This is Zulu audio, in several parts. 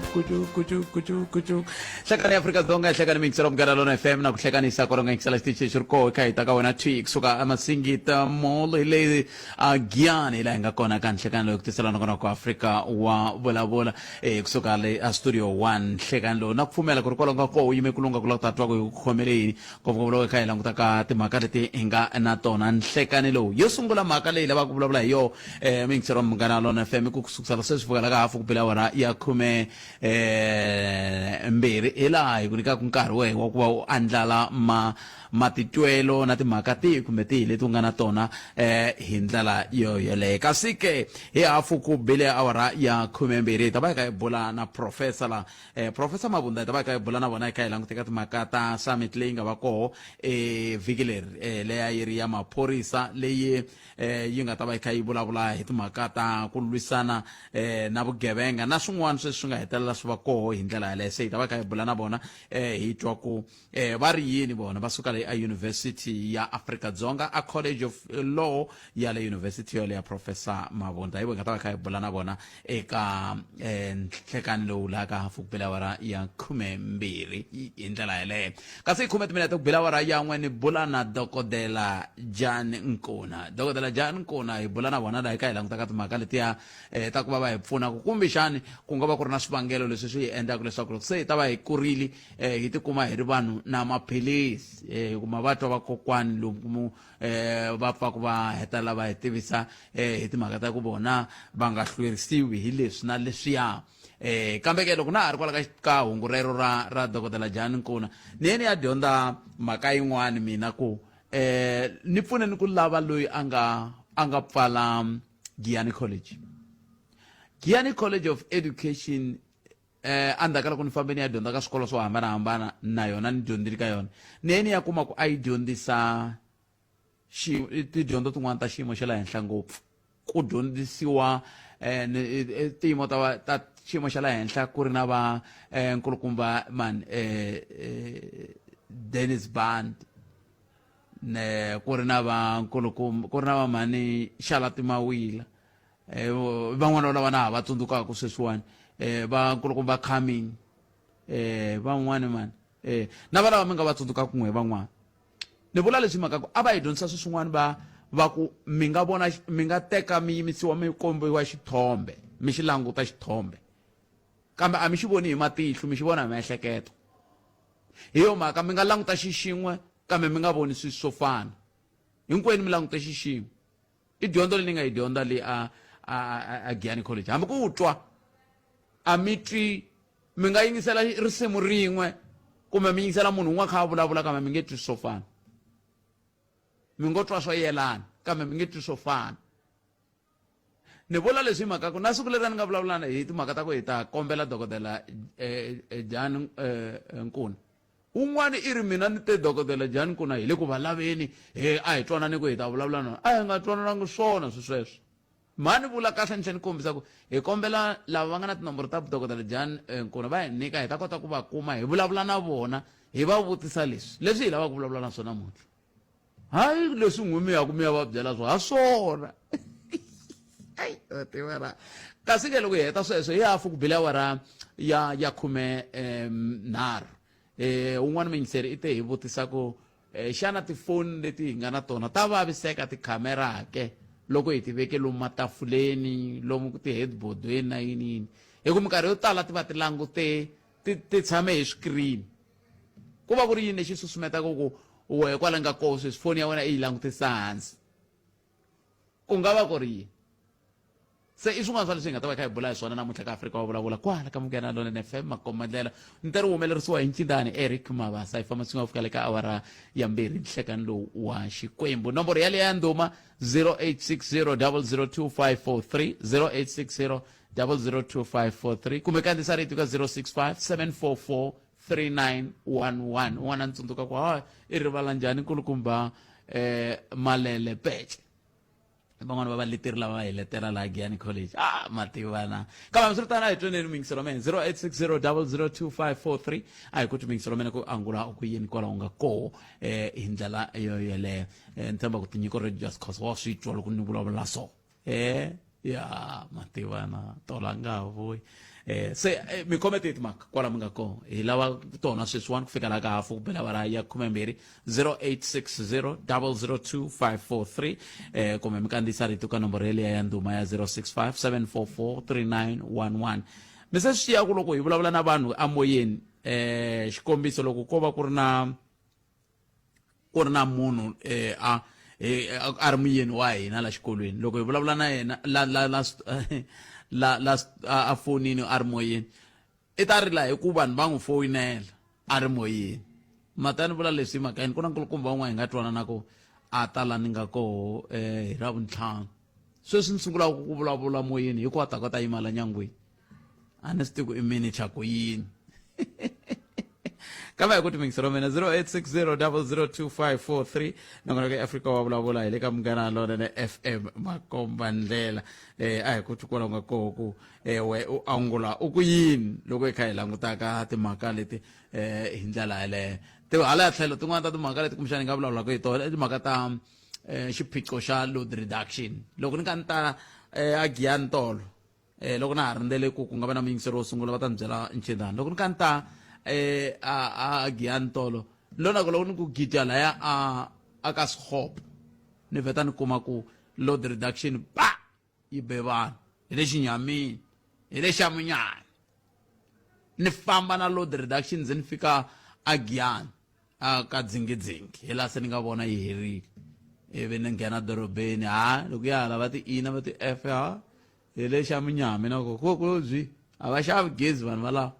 kujuk hlekani Afrika Dzonga hlekani mingiselo mnganalona FM na kuhlekanisa koronga ngisela stiche shurko kai taka wena tweak suka amasingita mole le agiani la nga kona kan hlekani lo kutisela kona ku Afrika wa bola kusuka le studio 1 hlekani lo nakufumela ku rikolonga ko yime kulunga kula tatwa ku khomeleni ngomvulo kai la ngutaka timhaka leti inga na tona hlekani lo yo sungula mhaka leyi lava ku vulavula hi yo mingiselo mnganalona FM ku kusukela sesifukela ka hafu kupela wara ya khume mbirhi ila hi ku nyika nkarhi we wa ku va u andlala matitwelo na timhaka tihi kumbe tihi leti u nga na tona hi ndlela yo yeleyo kasi ke hi hafu ku bile awara ya khume mbirhi hi ta va hi kha hi bula na professor professor Mabunda hi ta va hi kha hi bula na vona hi kha hi languteka timhaka ta summit leyi nga va koho vhiki leri leya yi ri ya maphorisa leyi yi nga ta va yi kha yi vulavula hi timhaka ta ku lwisana na vugevenga na swin'wana sweswi swi nga hetelela swi va koho hi ndlela yaleyo se hi ta va kha hi bula na vona hi twa ku va ri yini vona va suka a University ya Afrika Dzonga a College of Law ya le University ya Professor Mabunda hi nga ta va kha hi bula na vona eka nhlekani lowu la ka hafu kupela wara ya khume mbirhi hi ndlela yaleyo kasi 10 minute ku bela wara ya n'we ni bula na dokodela Jan Nkuna dokodela Jan Nkuna hi bula na vona la hi kha hi langutaka timhaka letiya ta ku va hi pfuna ku kumbexani ku nga va ku ri na swivangelo leswi swi endlaka leswaku se hi ta va hi kurile hi tikuma hi ri vanhu na maphilisi kuma va twa vakokwani lomu va pfa ku va hetelela va hi tivisa hi timhaka ta ku vona va nga hlwerisiwi hi leswi na leswiya kambe ke loko na ha ri kwala ka hungu rero ra dokodela Jan Nkuna ni yeni ya dyondza mhaka yin'wani mina ku ni pfune ni ku lava loyi a nga pfala Giyani College of Education andaka loko ni fambe ni ya dyondza ka swikolo swo hambanahambana na yona ni dyondzile ka yona ni yeni ya kuma ku a yi dyondzisa tidyondzo tin'wana ta xiyimo xa le henhla ngopfu ku dyondzisiwa tiyimo ta xiyimo xa le henhla ku ri na va nkulukumba Dennis Band ku ri na va mani Charlotte Mawila van'wana lava na ha va tsundzukaka sweswiwani va nkulukumba Coming van'wana mani na valava mi nga va tsundzuka kun'we van'wana ni vula leswi mhaka ku a va hi dyondzisa swin'wana va ku mi nga vona mi nga teka mi yimisiwa mi kombiwa xithombe mi xi languta xithombe kambe a mi xi voni hi matihlo mi xi vona hi miehleketo hi yo mhaka mi nga languta xixin'we kambe mi nga voni swilo swo fana hinkwenu mi languta xixin'we i dyondzo leyi nga yi dyondza leyi a Giyani College hambi ku twa a mi twi mi nga yingisela risimu rin'we kumbe mi yingisela munhu un'we kha a vulavula kambe mi nge twi swo fana mi ngo twa swo yelana kambe mi nge twi swo fana ni vula leswi hi mhaka ku na siku leri ni nga vulavulana hi timhaka ta ku hi ta kombela dokodela Jan Nkuna un'wana i ri mina ni te dokodela Jan Nkuna hi le ku va laveni a hi twanani ku hi ta vulavula na a hi nga twananangi swona sweswo mani vula kahle ni tlhela ni kombisa ku hi kombela lava va nga na tinomboro ta dokodela Jan Nkuna va hi nyika hi ta kota ku va kuma hi vulavula na vona hi va vutisa leswi hi lavaka ku vulavula na swona muntlha hayi leswi n'wimi ya ku mi ya va byela swo ha swona kasi ke loko hi heta sweswo hi hafu ku bila wara ya khume nharhu un'wana miyingiseri i te hi vutisa ku xana tifoni leti hi nga na tona ta vaviseka tikhamera ke loko hi ti veke lomu matafuleni lomu ti-headboardweni na yiniyini hi ku minkarhi yo tala ti va ti langute ti tshame hi screen ku va ku ri yini lexi susumetaka ku wehe kwala nga koho sweswi foni ya wena i yi langutisa hansi ku nga va ku ri yini se i swin'wana swa leswi hi nga ta va kha hi bula hi swona namuntlha ka Afrika wa vulavula kwala ka Mugana FM makombandlela ni ta ri humelerisiwa hi Ncindani Eric Mabasa hi famba swin'wana fika le ka awara ya mbirhi nhlekani lowu wa Xikwembu nomboro yaleyo ya ndhuma 0860 086 0002543 kumbe kandziyisa rito ka 065 744 3911 un'wana ni tsundzuka ku i rivala njhani nkulukumba Malele Pece van'wana va valeteri lava hi letela laha Giyani College mativana kambe swi ri tana hi tweneni mingiselo mena 0860 0002543 a hi kuti mingiselo mena ku angula ku yini kwala u nga koho hi ndlela yo yeleyo ni tshemba ku tinyiko ri just cause wa swi twa loko ni vulavula so ya mativana tolanga vuyi se mi khomete timhaka kwala mi nga kona hi lava tona sweswiwani ku fika la ka hafu ku bela vara ya 12 0860 002 543 kumbe mi kandziyisa rito ka nomboro yeleya ya ndhuma ya 065 744 3911 mi se swi xiyaku loko hi vulavula na vanhu amoyeni xikombiso loko ko va ku ri na munhu a ri muyeni wa hina la xikolweni loko hi vulavula na yena la a fonini a ri moyeni i ta rila hi ku vanhu va n'wi foyinela a ri moyeni matani vula leswi hi mhaka yini ku na nkulukumba wun'wana hi nga twanana ku a ta la ni nga koho hi ra vuntlhanu sweswi ni sungulaka ku vulavula moyeni hi ku a ta kota yimala nyangweni a ni swi tivi ku i minicha ku yini kambe hi ku timingiselo mina 0860 002 543 nongona ka afrika wa vulavula hi le ka munghana lonene fm makomba ndlela a hi ku twikola nga koho ku we u angula u ku yini loko hi kha hi langutaka timhaka leti hi ndlela yeleyo hala ya tlhelo tin'wana ta timhaka leti kumbexana hi nga vulavulaka hi tona i timhaka ta xiphiqo xa load reduction loko ni ka ni ta a Giyani tolo loko na ha rindzele ku nga va na muyingiseri wo sungula va ta ni byela ncedani loko ni ka ni ta a Giyani tolo lona ko loko ni ku gidya laya a ka Sekgopo ni vheta ni kuma ku load reduction pa yi be vanhu hi le xinyamini hi le xamunyana ni famba na load reduction ndzi ni fika a Giyani a ka dzingidzingi hi laha se ni nga vona yi herile ivi ni nghena dorobeni loko ya hala va ti ina va ti f hi le xamunyami na ko byi a va xavi gezi vanhu va lawa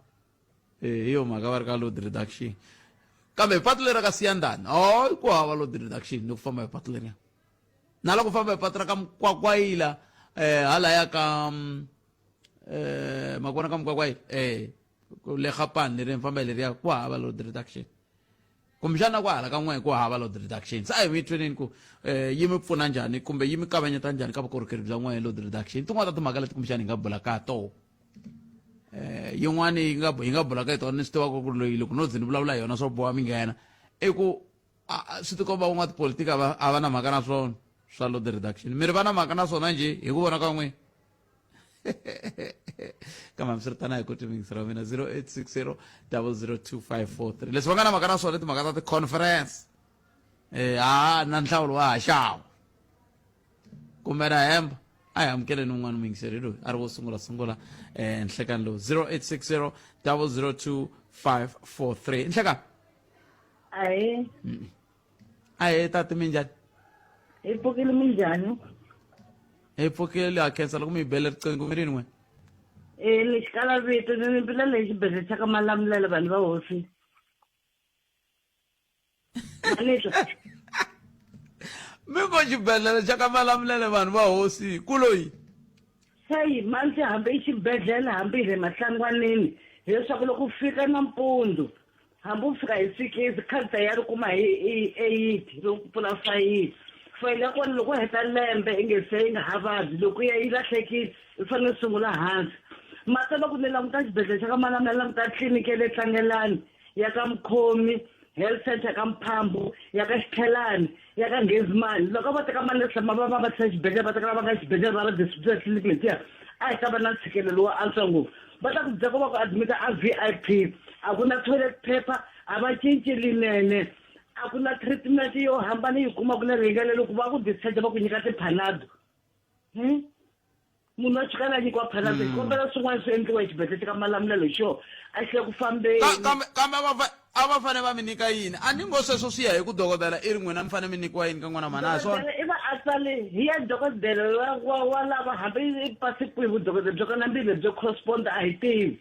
hi yo mhaka va ri ka load reduction kambe patu leri ka Siyandani ku hava load reduction ni ku famba hi patu leriya na loko famba hi patu ra ka Mkwakwayila halaya ka makona ka Mkwakwayila le Gapane leri ni famba hi leriya ku hava load reduction kumbexana ku hala ka n'we ku hava load reduction se a hi mi tweneni ku yi mi pfuna njhani kumbe yi mi kavanyeta njhani ka vukorhokeri bya n'we load reduction tin'wana ta timhaka leti kumbexana hi nga bula ka toho yin'wana hi nga bulaka hi tona ni swi tivaka ku loyi loko no ze ni vulavula hi yona swo boha mi nghena i ku swi tikomba van'wana tipolitiki a va na mhaka na swona swa load reduction mi ri va na mhaka na swona njhe hi ku vona ka n'wina kambe mi swi ri tana hi ku timingisela mina 0860 002 543 leswi va nga na mhaka na swona timhaka ta ti-conference na nhlawulo wa ha xawa kumbe na hemba a hi amukeleni un'wana muyingiseri loyi a ri wo sungula nhlekani lowu 0860 002 543 nhlekani ahe tati minjhani hi pfukile minjhani hi pfukile ha khensa loko mi hi bele riqingho mi rini n'wena lexi kala vito ni mpila lexi xibedhlele xa ka Malamulele vanhu va hosi mi ko xibedhlele xa ka Malamulele vanhu va hosi ku loyi seyi manzi hambi i xibedhlele hambi hi le mahlangwaneni hileswaku loko u fika nampundzu hambi u fika hi 6 khansa ya ri kuma hi 8 loko ku pfula fayili fayili ya kona loko u heta lembe i nge se yi nga ha vabyi loko yi lahlekile i fanele sungula hansi mata loko ni languta xibedhlele xa ka Malamulele languta tliliniki ya le Tlangelani ya ka Mkhomi health center ka Mphambo ya ka Xithelani ya ka Ngezimani loko va teka mali leswi va tshika xibedhlele va teka va nga xibedhlele va ra district clinic letiya a hi ta va na ntshikelelo wa antswa ngopfu va ta ku byela ku va ku admita a VIP a ku na toilet paper a va cinci linene a ku na treatment yo hambana yi kuma ku na ringanelo ku va ku discharge va ku nyika ti-Panado munhu a chika na nyikiwa Panado kombela swin'wana swi endliwa hi xibedhlele xa ka Malamulele xo a hlule ku fambeni kambe a va fanele va mi nyika yini a ni ngo sweswo swi ya hi ku dokodela i ri n'wina mi fanele mi nyikiwa yini ka n'wana mana a swona i va a tsale hi ya dokodela wa lava hambi i pasi kwihi vudokodela byo kana mbili byo correspond a hi tivi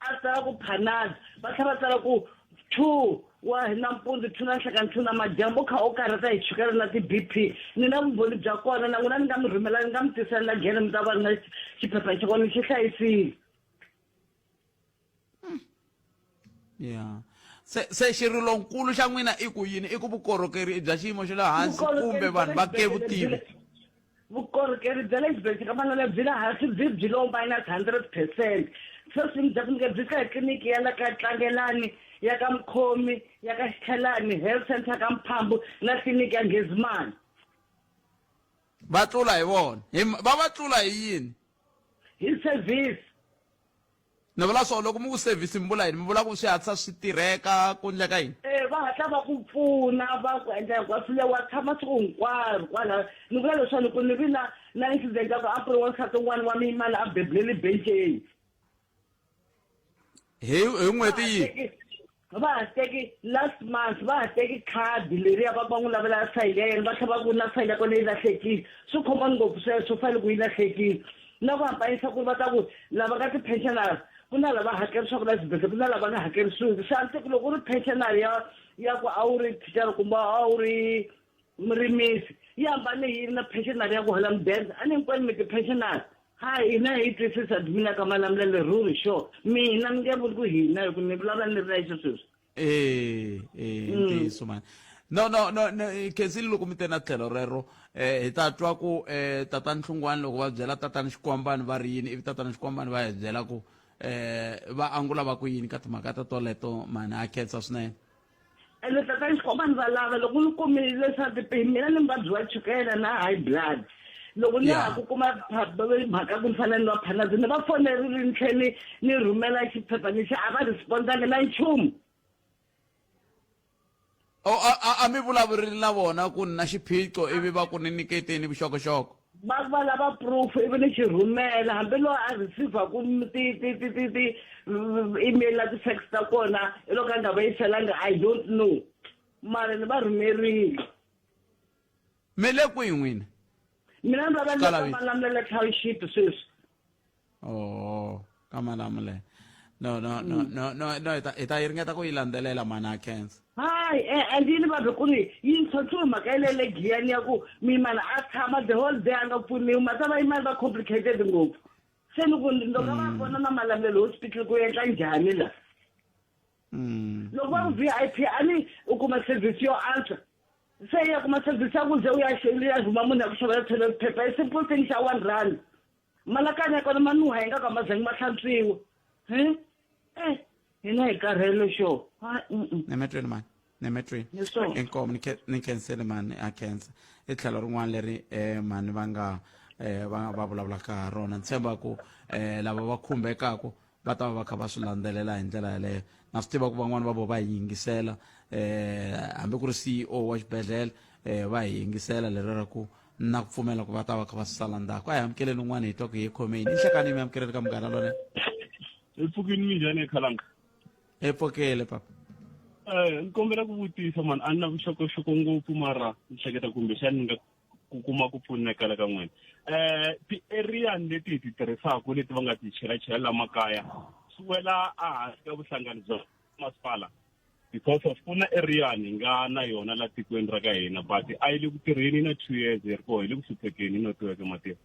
a tsala ku Panado va tlhela va tsala ku 2 wa nampundzu 2 na nhlekani 2 na madyambu kha u karhata hi chukela na ti-BP ni na vumbhoni bya kona na n'wina ni nga mi rhumela ni nga mi tisela na gene mi ta va na xiphepha xa kona xi hlayisile ya se xirilonkulu xa n'wina i ku yini i ku vukorhokeri bya xiyimo xa le hansi kumbe vanhu va ke vutivi vukorhokeri bya le xibedhlele ka Malamulele byi le hansi byi low minus 100%. Sweswi mi bya byi ka hi tliliniki ya le ka Tlangelani ya ka Mkhomi ya ka Xithelani health center ka Mphambo na tliliniki ya Ngezimani va tlula hi vona va tlula hi yini hi service. ni vula swona loko mi ku service mi vula yini mi vula ku swi hatlisa swi tirheka ku endleka yini Va hatla va ku pfuna va ku endla hinkwaswo wa tshama siku hinkwaro kwala ni vula leswaku ku ni vi na incident ya ku a ku ri wansati wun'wana wa miyimana a bebuleli benceni hi n'hweti yihi va ha teki last month va ha teki khadi leriya va n'wi lavela sayili ya yena va tlhela va ku na sayili ya kona yi lahlekile swi khomani ngopfu sweswo fanele ku yi lahlekile na ku hambanyisa ku ri va ta ku lava ka ti-pensionary ku na lava hakerisaka la xibedhlele ku na lava nga hakerisiwiki se a ni teki loko u ri pensionary ya ku a wu ri thicara kumbe a wu ri murimisi yi hambane yini na pensionary ya ku hola mudende a ni hinkwenu mi ti-pensionary hayi hina hi twisisa mina ka malamulele ruri sure mina ni nge vuli ku hina hi ku ni vulavula ni ri na xo sweswi ntiyiso mani no khensile loko mi te na tlhelo rero hi ta twa ku tatani nhlungwani loko va byela tatani xikwambani va ri yini ivi tatani xikwambani va hi byela ku va angula va ku yini ka timhaka ta toleto mani a khensa swinene ende tatani xikwambani va lava loko ni kumile leswaku mina ni muvabyi wa chukela na high blood loko ni ha ku kuma mhaka ku ni fanele ni va phanazi ni va fonerile ni tlhela ni rhumela xiphepha lexi a va respondangi na nchumu a mi vulavurile na vona ku ni na xiphiqo ivi va ku ni nyiketeni vuxokoxoko va lava proof ivi ni xi rhumela hambi loyi a receivaku email na ti-fax ta kona hi loko a nga va yiselanga I don't know mara ni va rhumerile mi le kwihi n'wina mina ni lava ni malamulele township sweswi ka malamulele no hi ta yi ringeta ku yi landzelela mani a khensa hayi and yini va ku ri yi ntlhontlhiwe mhaka yelele giyani ya ku mimana a tshama the whole day a nga pfuniwi mata va yimani va complicated ngopfu se ni ku loko va vona na malamulelo hospital ku endla njhani la loko va ku VIP a ni u kuma service yo antswa se ya kuma service ya ku ze u ya rhuma munhu ya ku xavela toilet paper i simple thing xa R1 malakanya ya kona manuha yi nga ka mazangi ma hlantswiwa hina hi karhele xo nemetweni mani nemetweni inkomo ni khensele mani a khensa i tlhelo rin'wana leri mani va nga va vulavulaka ha rona ni tshemba ku lava va khumbekaku va ta va va kha va swi landzelela hi ndlela yaleyo na swi tiva ku van'wani va vo va hi yingisela hambi ku ri CEO wa xibedhlele va hi yingisela lero ra ku na ku pfumela ku va ta va kha va swi sala ndzhaku a hi amukeleni un'wana hi twa ku hi khomeni i hlekani mi amukeleni ka munghana lone hi pfukini minjhani ekhalanga hi pfukile papa ni kombela ku vutisa mani a ni na vuxokoxoko ngopfu mara ni hleketa kumbexani ni nga ku kuma ku pfuneka le ka n'wina ti-ariani leti hi ti tirhisaka leti va nga ti chelachela la makaya swi wela a hansi ka vuhlangani bya masipala because of ku na ariani nga na yona la tikweni ra ka hina but a yi le ku tirheni na 2 years hi ri koho hi le ku hluphekeni no tiweke matirho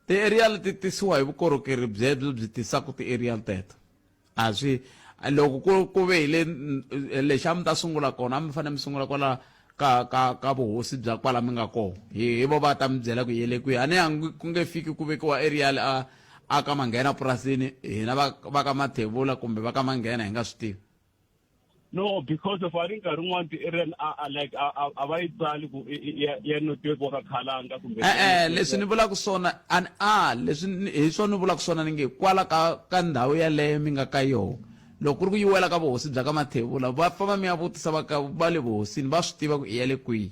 ti-aerial ti tisiwa hi vukorhokeri byebyo byi tisaka ti-aerial teto a swi loko ku ve hi lexi a mi ta sungula kona a mi fanele mi sungula kwala ka vuhosi bya kwala mi nga koho hi vo va ta mi byela ku yele kwihi a ni hangi ku nge fiki ku vekiwa aerial a ka manghena purasini hina va ka mathevula kumbe va ka manghena hi nga swi tivi no because of a ri nkarhi wun'wani ti-arian like a va yi tsali ku ya notiweke wa ka khalanga kumbe leswi ni vulaka swona leswi hi swona ni vulaka swona ni nge kwala ka ndhawu yaleyo mi nga ka yona loko ku ri ku yi wela ka vuhosi bya ka mathevula va famba mi ya vutisa va le vuhosini va swi tiva ku i ya le kwihi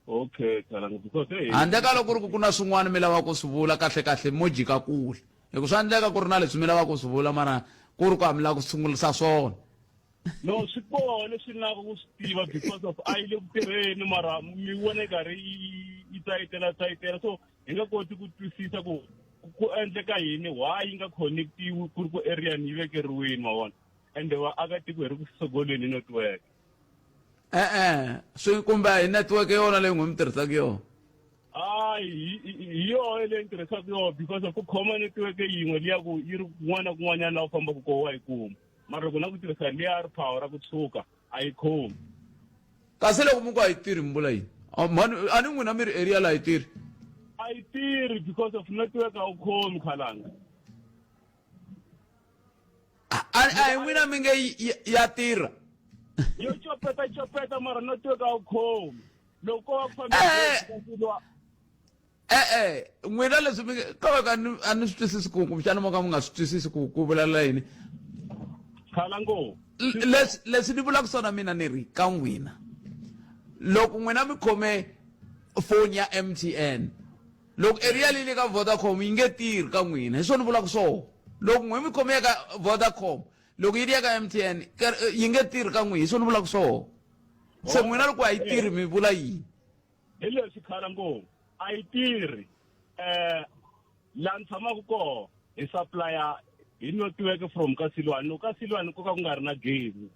okay khalanga because handle ka loko ku ri ku na swin'wana mi lavaka ku swi vula kahle mo jika kule hi ku swa endleka ku ri na leswi mi lavaka ku swi vula mara ku ri ku a mi lava ku sungulisa swona no swi koho leswi ni lavaka ku swi tiva because of a yi le ku tirheni mara mi vona yi karhi yi tsayitela so hi nga koti ku twisisa ku endleka yini why yi nga connectiwi ku ri ku area ni yi vekeriwini mavona ende vaakatiko hi ri ku sogolweni network swi kumbe hi network yona leyi n'wi mi tirhisaka yona hi yoho leyi ni tirhisaka yona because of ku khoma network yin'we liya ku yi ri kun'wana na kun'wanyana la u fambaka koho wa yi kuma mara loko na ku tirhisa liya ri power ra ku tshuka a yi khomi kasi loko mi ku a yi tirhi mi vula yini a ni n'wina mi ri area la yi tirhi a yi tirhi because of network a wu khomi khalanga a hi n'wina mi nge ya tirha yo copeta mara network a wu khomi loko wa fambisiwa n'wina leswi mi ka va a ni swi twisisi kumbexana mo ka mi nga swi twisisi ku vulavula yini khala ngo leswi ni vulaka swona mina ni ri ka n'wina loko n'wina mi khome foni ya MTN loko area leyi le ka Vodacom yi nge tirhi ka n'wina hi swona ni vulaka swona loko n'wina mi khome ka Vodacom loko yi ri ya ka MTN yi nge tirhi ka n'wina hi swona ni vulaka swona se n'wina loko a yi tirhi mi vula yini hi leswi khala ngo a yi tirhi laha ni tshamaka koho hi supplier hi netiweke from ka Silwane loko ka Silwane ko ka ku nga ri na gezi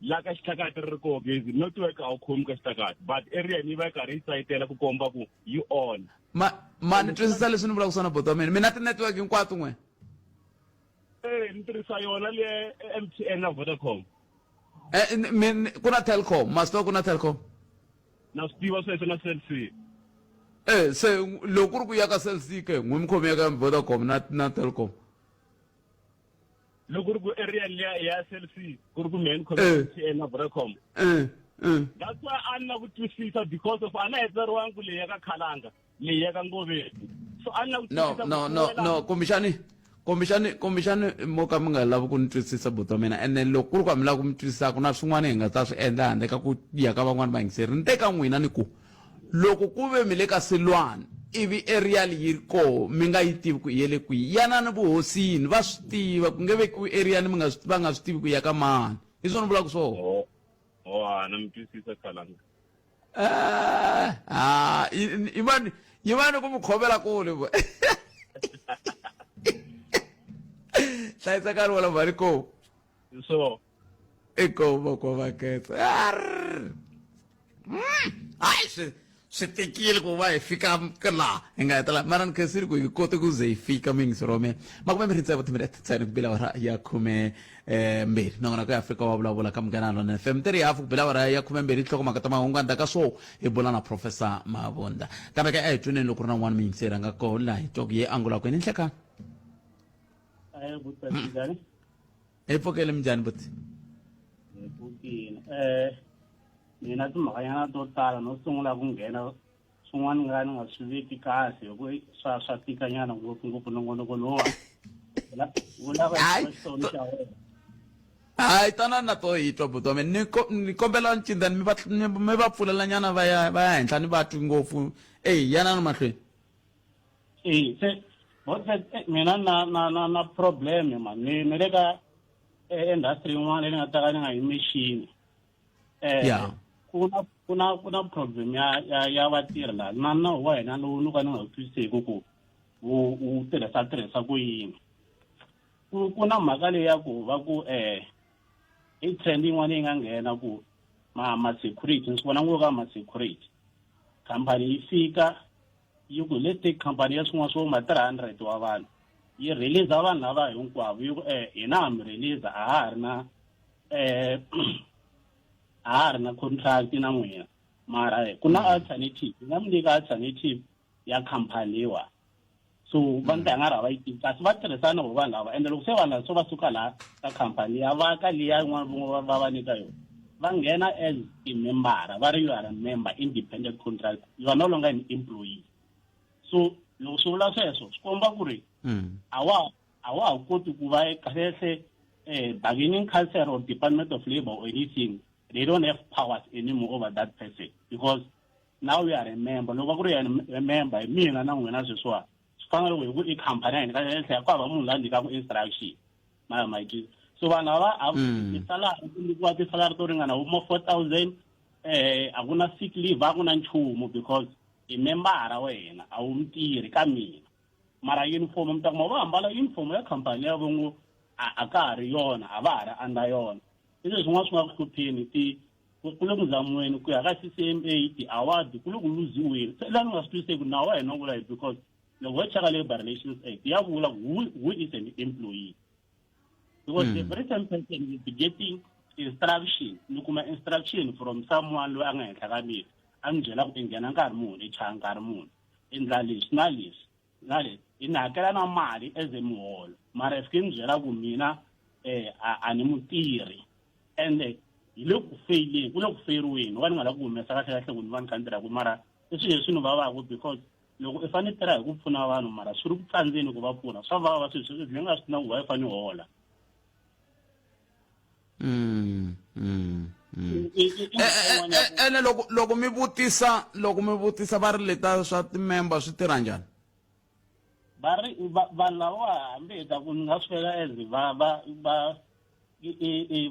laha ka Xitakati ri ri koho gezi netiweke a wu khomi ka Xitakati but area yi va yi karhi yi tsayitela ku komba ku yi on ma ni twisisa leswi ni vulaka swona boto wa mina tinetiweke hinkwato n'we ni tirhisa yona le MTN na Vodacom ku na Telkom ma swi tiva ku na Telkom na swi tiva sweswo na Cell C se loko ku ri ku ya ka Cell C ke n'we mi khome ya ka Vodacom na Telkom loko ri ku area liya ya Cell C ku ri ku mehe ni khome MTN na Vodacom that's why a ni na ku twisisa because of a na heteriwangi leyi ya ka Khalanga leyi ya ka Ngoveni so a ni na ku twisisa kombexani mo ka mi nga lavi ku ni twisisa buto mina ene loko ku ri ku a mi lava ku mi twisisaka na swin'wana hi nga ta swi endla handle ka ku ya ka van'wana vayingiseri ni teka n'wina ni ku loko ku ve mi le ka Silwane ivi area leyi ri koho mi nga yi tivi ku yi yele kwihi yanani vuhosini va swi tiva ku nge vekiwi area ni va nga swi tivi ku ya ka mani hi swona vulaka swona na mi twisisa Khalanga yimani ku mi khomela kule hlayisa nkarhi wala mali ko so eko voko vaketsa hayi swi tekile ku va hi fika laha hi nga hetela mara ni khensiri ku hi kote ku ze hi fika miyingiselo wa mina makume mi ri ntsevu timinete ku bila awara ya 12 nongonoko ya Afrika wa vulavula ka Munghana Lonene FM 3 ku bila awara ya 12 nhlokomhaka ta mahungu andla ka swo hi bula na Professor Mabunda kambe ka hi twineni loko ri na n'wana miyingiseri a nga koho laha hi twaku ye angula kwini nhlekani hi pfukele minjhani buti mina timhakanyana to tala no sungula ku nghena swin'wana ni nga swi veki kahle hi ku swa tikanyana ngopfungopfu nongonoko lowa wu lava xitoni xa wena hayi tanani na to hi twa buti wa mina ni kombela ncindani mi va pfulelanyana va ya henhla ni va twi ngopfu yanani mahlweni se mina na problem man ni le ka industry yin'wana leyi ni nga ta ka ni nga yi machine kuna problem ya vatirhi laha na nawu wa hina lowu ni ka ni nga twisiseki ku wu tirhisa ku yini ku na mhaka leyi ya ku va ku i trend yin'wana yi nga nghena ku ma-security ni swi vona ngopfu ka ma-security khampani yi fika yi ku let's take khampani ya swin'wana swo ma-300 wa vanhu yi release vanhu lava hinkwavo yi ku hina ha mi release a ha ha ri na contract na n'wina mara ku na alternative yi nga mi nyika alternative ya khampani leyiwa so va ni ta nga ri va yi tivi kasi va tirhisana hi vanhu lava ende loko se vanhu lava so va suka laha ka khampani ya va ka liya yin'wana va nyika yona va nghena as a membera va ri you are a member independent contract you are no longer an employee so loko swi vula sweswo swi komba ku ri a wa ha koti ku va kahlehlehle bargaining council or Department of Labor or anything they don't have powers anymore over that person because now we are a member loko ku ri a member hi mina na n'wina sweswiwa swi fanele ku hi ku i khampani ya hina kahlehlehle ya ku hava munhu la nyikaka instruction mayimayitisi so vanhu lava tisalari kunyikiwa tisalari to ringana vo mo 4,000 a ku na sick leave a ku na nchumu because i membara wena a wu mutirhi ka mina mara uniform mi ta kuma va ambala uniform ya khampani ya vongo a ka ha ri yona a va ha ri under yona i sweswi swin'wana swi nga ku hlupheni ku le ku zameni ku ya ka CCMA ti-award ku le ku luziweni se laha ni nga swi twiseki nawu wa hina vula because loko ho cheka Labour Relations Act ya vula who is an employee because every time person will be getting instruction ni kuma instruction from someone loyi a nga henhla ka mina a mi byela ku i nghena nkarhi muni i chaya nkarhi muni i ndla leswi na leswi na leswi i ni hakela na mali as a muholo mara if ke ni byela ku mina a ni mutirhi ende hi le ku faileni ku le ku feriweni va ni nga la ku humesa kahle kahle ku ni va ni kha ni tirha ku mara i swilo leswi ni vavaku because loko i fanele tirha hi ku pfuna vanhu mara swi ri ku tsandzeni ku va pfuna swa vava swilo ni nga swi na ku va i fanele hola ene loko mi vutisa va ri leta swa timember swi tirha njhani vanhu lava hambi hi ta ku ni nga swi veka as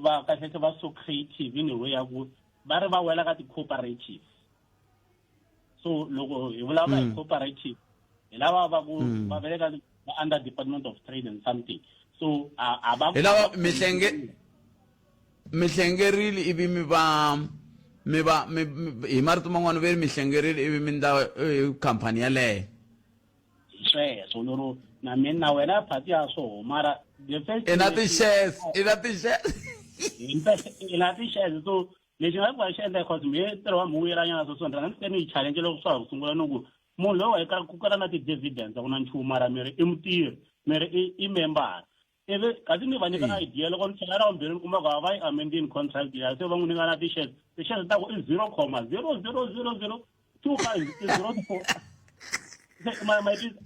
va kahlekahle va so creative in a way ya ku va ri va wela ka ti-cooperative so loko hi vulavula hi cooperative hi lava va ku va veleka under Department of Trade and something so a va hi lava mi hlengerile ivi mi va hi marito man'wana ve mi hlengerile ivi mi ndla khampani yaleyo sweswo lero na mina na wena phati ya swoho mara ina ti-shares so lexi nga ku va xi endla cause me ntirho wa mhuwu yelanyana so ni rhanga ni yi-challenge loko swa ha ku sungula ni ku munhu loyi ku kala na ti-dividends a ku na nchumu mara miri i mutirhi miri i membara ivi kasi ni va nyika na idea loko ni tlhela ra vumbirhi ni kuma ku va yi amendini contract ya se va n'wi nyika na ti-shares ta ku i 0,00025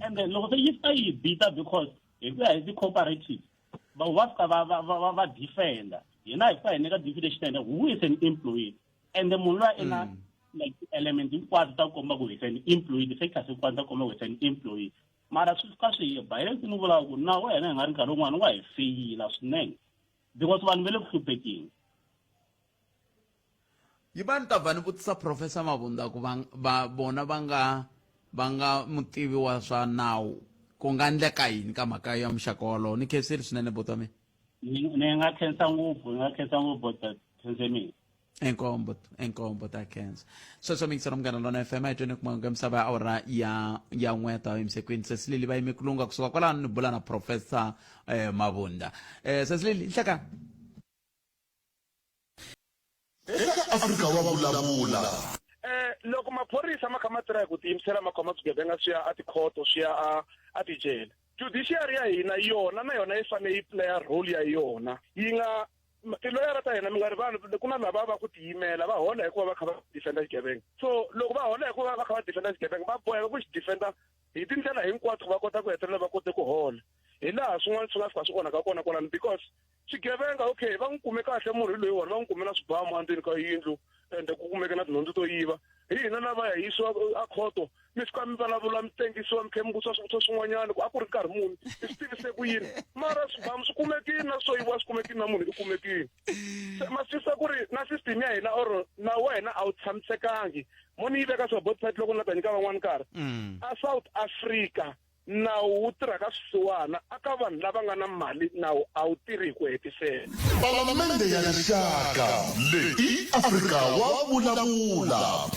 and then loko se yi fika yi bita because hi ku ya hi ti-cooperative va fika va defender hina hi fika hi nyika definition who is an employee and then munhu loyi i na like element hinkwato ta komba ku hi an employee ti-factors hinkwato ta komba ku hi an employee mara swi fika swi ba hi leswi ni vulaka ku na wena hi nga ri nkarhi wun'wana u nga hi feyila swinene because vanhu va le ku hluphekeni yi va ni ta va ni vutisa Professor Mabunda ku bona va nga mutivi wa swa nawu ku nga endleka yini ka mhaka ya muxaka wolowo ni khensile swinene buta mina ni nga khensa ngopfu buta khense mina enkombo ta khensa sweswo mingisela Munghana Lonene FM a tweni kuma misava ya awara ya n'weta emsekweni Sesilili va yime kulunga kusuka kwalano ni bula na Professor Mabunda Sesilili nhleka eka Afrika wa vulavula loko maphorisa ma kha ma tirha hi ku tiyimisela ma khoma swigevenga swi ya a tikhoto swi ya a tijele judiciary ya hina yona na yona yi fanele yi playa role ya yona yi nga tiloyara ta hina mi nga ri vanhu ku na lava va ku tiyimela va hola hikuva va kha va defenda xigevenga so loko va hola hikuva va kha va defenda xigevenga va boheka ku xi defenda hi tindlela hinkwato va kota ku hetelela va kote ku hola hi laha swin'wana swi nga fika swi onhaka kona kwalani because xigevenga okay va n'wi kume kahle munhu loyi wona va n'wi kume na swibamu endzeni ka yindlu ende ku kumeke na tinhundzu to yiva hi hina lava ya yisiwa a khoto mi fika mi vulavula mi tengisiwa mi khe mi vutisa swivutiso swin'wanyana ku a ku ri nkarhi muni i swi tivise ku yini mara swibamu swi kumekini na swo yiviwa swi kumekini na munhu i kumekini se ma swi ku ri na system ya hina or na wena a wu tshamisekangi mo ni yi veka website loko na ta nyika van'wani nkarhi a South Africa nawu wu tirha ka swisiwana aka vanhu lava nga na mali nawu a wu tirhi hi ku hetisela palamende ya rixaka leyi Afrika wa vulavula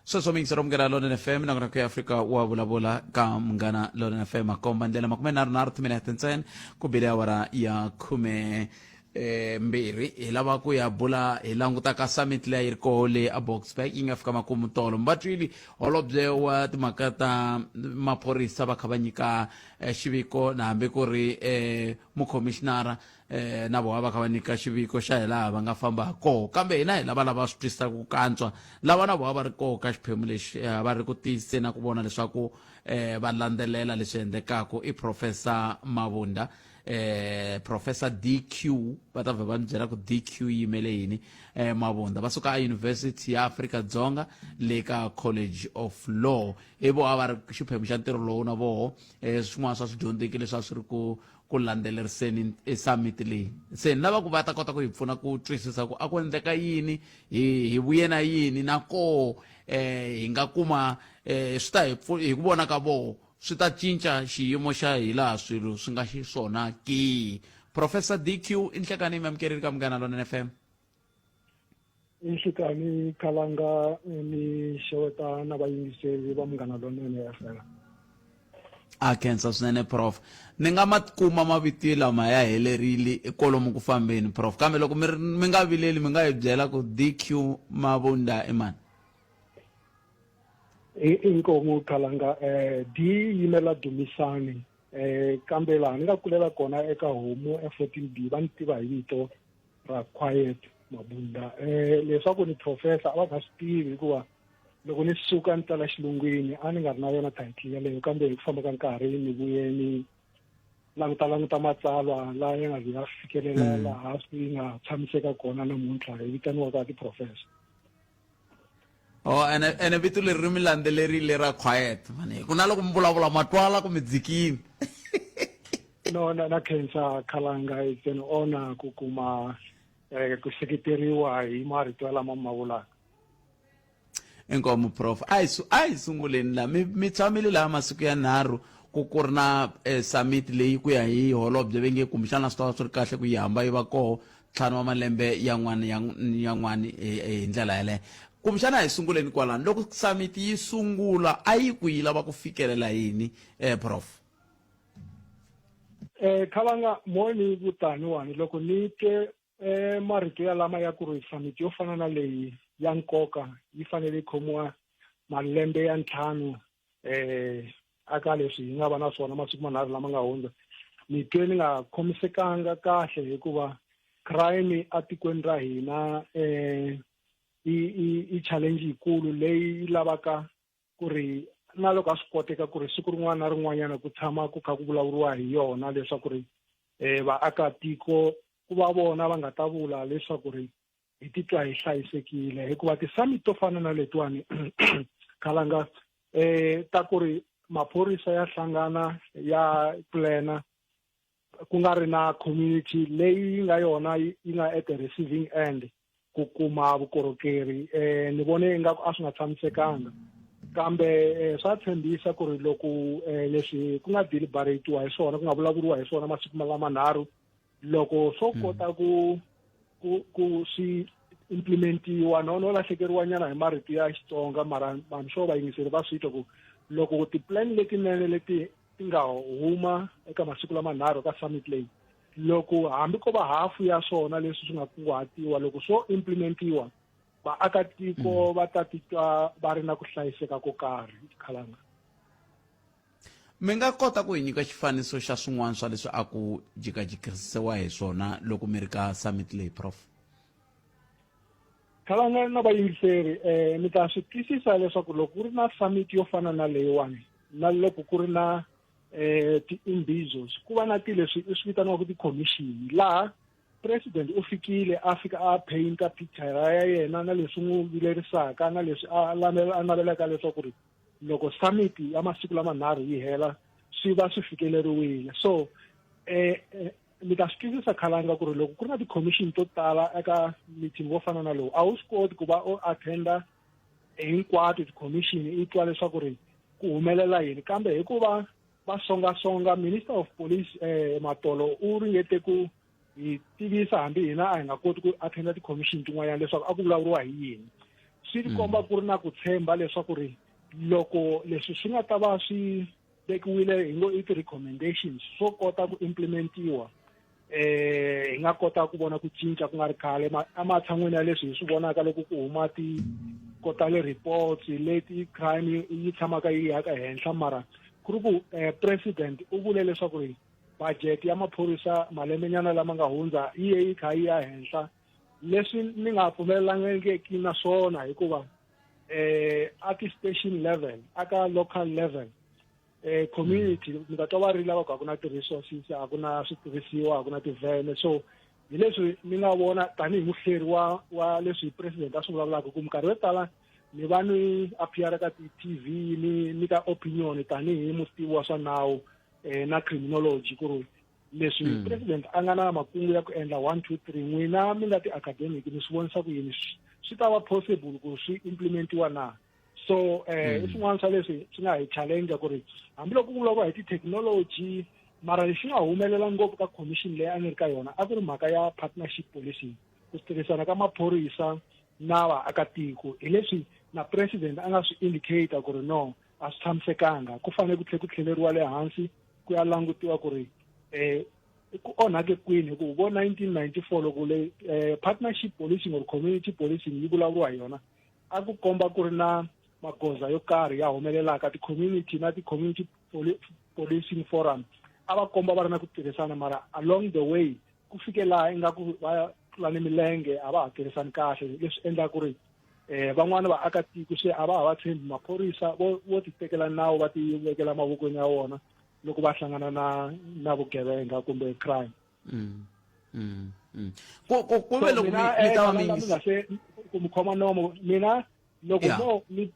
sweswo mingisela Munghana Lonene FM na ku ya Afrika wa vulavula ka Munghana Lonene FM makomba ndlela 30 minutes ntsena ku bile awara ya 12 hi lava ku ya bula hi languta ka summit leyi yi ri koho le a Boksburg yi nga fika makumu tolo mbatwili holobye wa timhaka ta maphorisa va kha va nyika xiviko na hambi ku ri mukhomishinara na vona va kha va nyika xiviko xa hi laha va nga famba ha koho kambe hina hi lava swi twisisa ku kantswa lava na vona va ri koho ka xiphemu lexi va ri ku tiyiseni na ku vona leswaku va landzelela leswi endlekaka i Professor Mabunda Professor DQ va ta va ni byela ku DQ yi yimele yini Mabunda va suka a University ya Afrika-Dzonga le ka College of Law i voha va ri xiphemu xa ntirho lowu na voho swin'wana swa swidyondzeki leswi a swi ri ku landzeleriseni summit leyi se ni lava ku va ta kota ku hi pfuna ku twisisa ku a ku endleka yini hi vuye na yini na koho hi nga kuma swi ta hi ku vona ka voho swi ta cinca xiyimo xa hi laha swilo swi nga xiswona ki Professor DQ i nhlekani mi amukerile ka Munghana Lonene FM inhlekani Khalanga ni xeweta na vayingiseri va Munghana Lonene FM a khensa swinene Prof ni nga ma kuma maviti lama ya helerile kolomu ku fambeni Prof kambe loko mi nga vileli mi nga hi byela ku DQ Mabunda i mani inkomu Khalanga di yimela Dumisani kambe laha ni nga kulela kona eka homu e14B va ni tiva hi vito ra Quiet Mabunda. Leswaku ni professor a va nga swi tivi hikuva loko ni suka ni tala xilungwini a ni nga ri na yona title yaleyo, kambe hi ku famba ka nkarhi ni vuye ni languta matsalwa laha ya nga ya fikelela laha swi nga tshamiseka kona namuntlha hi vitaniwaka ti-professor. ene vito leri ri mi landzelerile ra Quiet mani ku na loko mi vulavula matwala kumbe dzikini. No, na khensa Khalanga, it's an honor ku kuma ku seketeriwa hi marito lama ma vulaka. Inkomu prof a hi sunguleni la mi tshamile laha masiku ya 3 ku ri na summit leyi ku ya hi holobye ve nge kumbexana swi swi ri kahle ku yi hamba yi va koho 5 wa malembe yan'wani hi ndlela yaleyo. Kumbexana hi sunguleni kwalani loko summit yi sungula a yi ku yi lava ku fikelela yini prof? Khalanga moni vutaniwani loko ni ke marito ya lama ya ku ri summit yo fana na leyi ya nkoka yi fanele khomiwa malembe ya 5 aka leswi hi nga va na swona masiku manharhu lama nga hundza, ni twe ni nga khomisekanga kahle hikuva crime a tikweni ra hina i challenge yikulu leyi lavaka ku ri na loko a swi koteka ku ri siku rin'wana na rin'wanyana ku tshama ku kha ku vulavuriwa hi yona leswaku ri vaakatiko ku va vona va nga ta vula leswaku ri hi titwa hi hlayisekile hikuva ti-summit to fana na letiwani Khalanga ta ku ri maphorisa ya hlangana ya plana ku nga ri na community leyi nga yona yi nga at the receiving end ku kuma vukorhokeri. Ni vone ingaku a swi nga tshamisekanga, kambe swa tshembisa ku ri loko leswi ku nga deliberatiwa hi swona ku nga vulavuriwa hi swona masiku manharhu loko swo kota ku swi implementiwa no lahlekeriwa nyana hi marito ya Xitsonga, mara I'm sure vayingiseri va swi twa ku loko ti-plan letinene leti ti nga huma eka masiku lamanharhu ka summit leyi, loko hambi ko va hafu ya swona leswi swi nga kunguhatiwa loko swo implementiwa vaakatiko va ta titwa va ri na ku hlayiseka ko karhi. Khalanga mi nga kota ku hi nyika xifaniso xa swin'wana swa leswi a ku jikajikisiwa hi swona loko mi ri ka summit leyi prof? Khalanga na vayingiseri mi ta swi twisisa leswaku loko ku ri na summit yo fana na leyiwani na loko ku ri na ti-imbizos ku va na leswi swi vitaniwaka ti-commission laha president u fikile a fika a painta picture ya yena na leswi n'wi vilerisaka na leswi a navelaka leswaku ri loko summit ya masiku lamanharhu yi hela swi va swi fikeleriwile. So mi ta swi twisisa Khalanga ku ri loko ku ri na ti-commission to tala eka meeting wo fana na lowu a wu swi koti ku va u attenda hinkwato ti-commission i twa leswaku ri ku humelela yini, kambe hikuva va songasonga minister of police Matolo u ringete ku hi tivisa hambi hina a hi nga koti ku attenda ti-commission tin'wanyana leswaku a ku vulavuriwa hi yini. Swi tikomba ku ri na ku tshemba leswaku ri loko leswi swi nga ta va swi tekiwile hi ngo i ti-recommendations swo kota ku implementiwa hi nga kota ku vona ku cinca ku nga ri khale ematshan'wini ya leswi hi swi vonaka loko ku huma ti-quarterly reports leti crime yi tshamaka yi yaka henhla, mara ku ri ku president u vule leswaku ri budget ya maphorisa malembenyana lama nga hundza yi kha yi ya henhla, leswi ni nga pfumelelangiki na swona hikuva a ti-station level aka local level community mi ta twa va ri lava ku a ku na ti-resources, a ku na switirhisiwa, a ku na tivhene. So hi leswi ni nga vona tanihi muhleri wa leswi president a swi vulavulaka ku minkarhi yo tala ni va ni appear ka ti-TV ni ka opinion tanihi mutivi wa swa nawu na criminology ku ri leswi president a nga na makungu ya ku endla 1 2 3 n'wina mi nga ti-academic ni swi vonisa ku yini swi ta va possible ku swi implementiwa na. So i swin'wana swa leswi swi nga hi challenge ku ri hambiloko ku vulavuriwa hi ti-technology mara lexi nga humelela ngopfu ka commission leyi a ni ri ka yona a ku ri mhaka ya partnership policing, ku tirhisana ka maphorisa na vaakatiko. Hi leswi na president a nga swi indicator ku ri no a swi tshamisekanga, ku fanele ku tlheleriwa le hansi ku ya langutiwa ku ri ku onhake kwini. Ku vo 1994 loko le partnership policing or community policing yi vulavuriwa hi yona a ku komba ku ri na magoza yo karhi ya humelelaka ti-community na ti-community policing forum a va komba va ri na ku tirhisana mara along the way ku fike laha ingaku va tlula ni milenge a va ha tirhisani kahle leswi endlaka ku ri van'wana vaakatiko se a va ha va tshembi maphorisa vo ti tekela nawu va ti vekela mavokweni ya vona loko va hlangana na vugevenga kumbe crime. Ku ve loko mi ta va mi nga se ku mi khoma nomo mina loko ni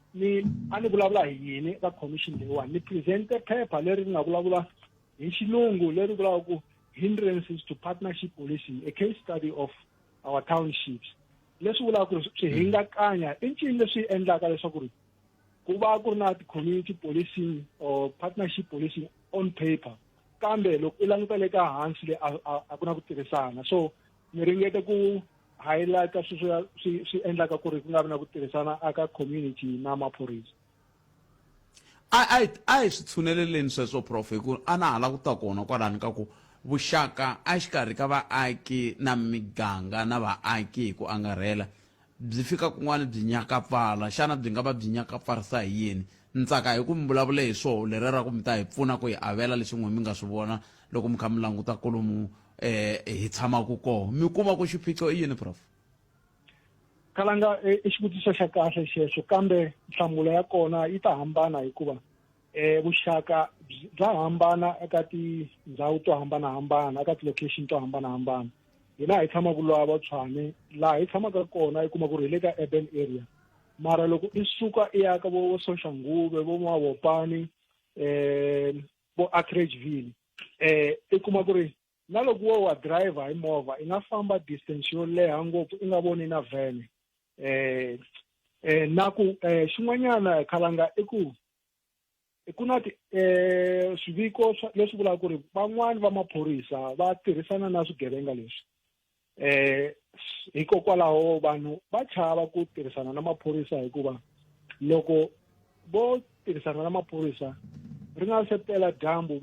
a ni vulavula hi yini ka commission leyiwani ni presente phepha leri nga vulavula hi xilungu leri vulavula ku hindrances to partnership policing, a case study of our townships. Leswi vulaka ku ri swi hingakanya i ncini leswi endlaka leswaku ri ku va ku ri na ti-community policing or partnership policing on paper kambe loko i languta le ka hansi le a ku na ku tirhisana. So ni ringete ku highlighta swi endlaka ku ri ku nga vi na ku tirhisana aka community na maphorisa. a hi swi tshuneleleni sweswo prof hi ku a na hala ku ta kona kwalani ka ku vuxaka a xikarhi ka vaaki na miganga na vaaki hi ku angarhela byi fika kun'wana byi nyakapfala xana byi nga va byi nyakapfarisa hi yini ntsaka hi ku mi vulavule hi swoho leri ra ku mi ta hi pfuna ku hi avela leswi n'we mi nga swi vona loko mi kha mi languta kolomu hi tshamaku koho mi kuma ku xiphiqo i yini prof? Kalanga i xivutiso xa kahle xexo kambe nhlamulo ya kona yi ta hambana hikuva vuxaka bya hambana eka tindhawu to hambanahambana eka ti-location to hambanahambana. Hina hi tshama kulwava Tshwane laha hi tshamaka kona i kuma ku ri hi le ka urban area mara loko i suka i ya ka vo Soshanguve vo Mavopani vo Atteridgeville i kuma ku ri na loko wo wa driver hi movha i nga famba distance yo leha ngopfu i nga voni na vhene na ku xin'wanyana Khalanga i ku na swiviko leswi vulaka ku ri van'wani va maphorisa va tirhisana na swigevenga leswi hikokwalaho vanhu va chava ku tirhisana na maphorisa hikuva loko vo tirhisana na maphorisa ri nga se tela dyambu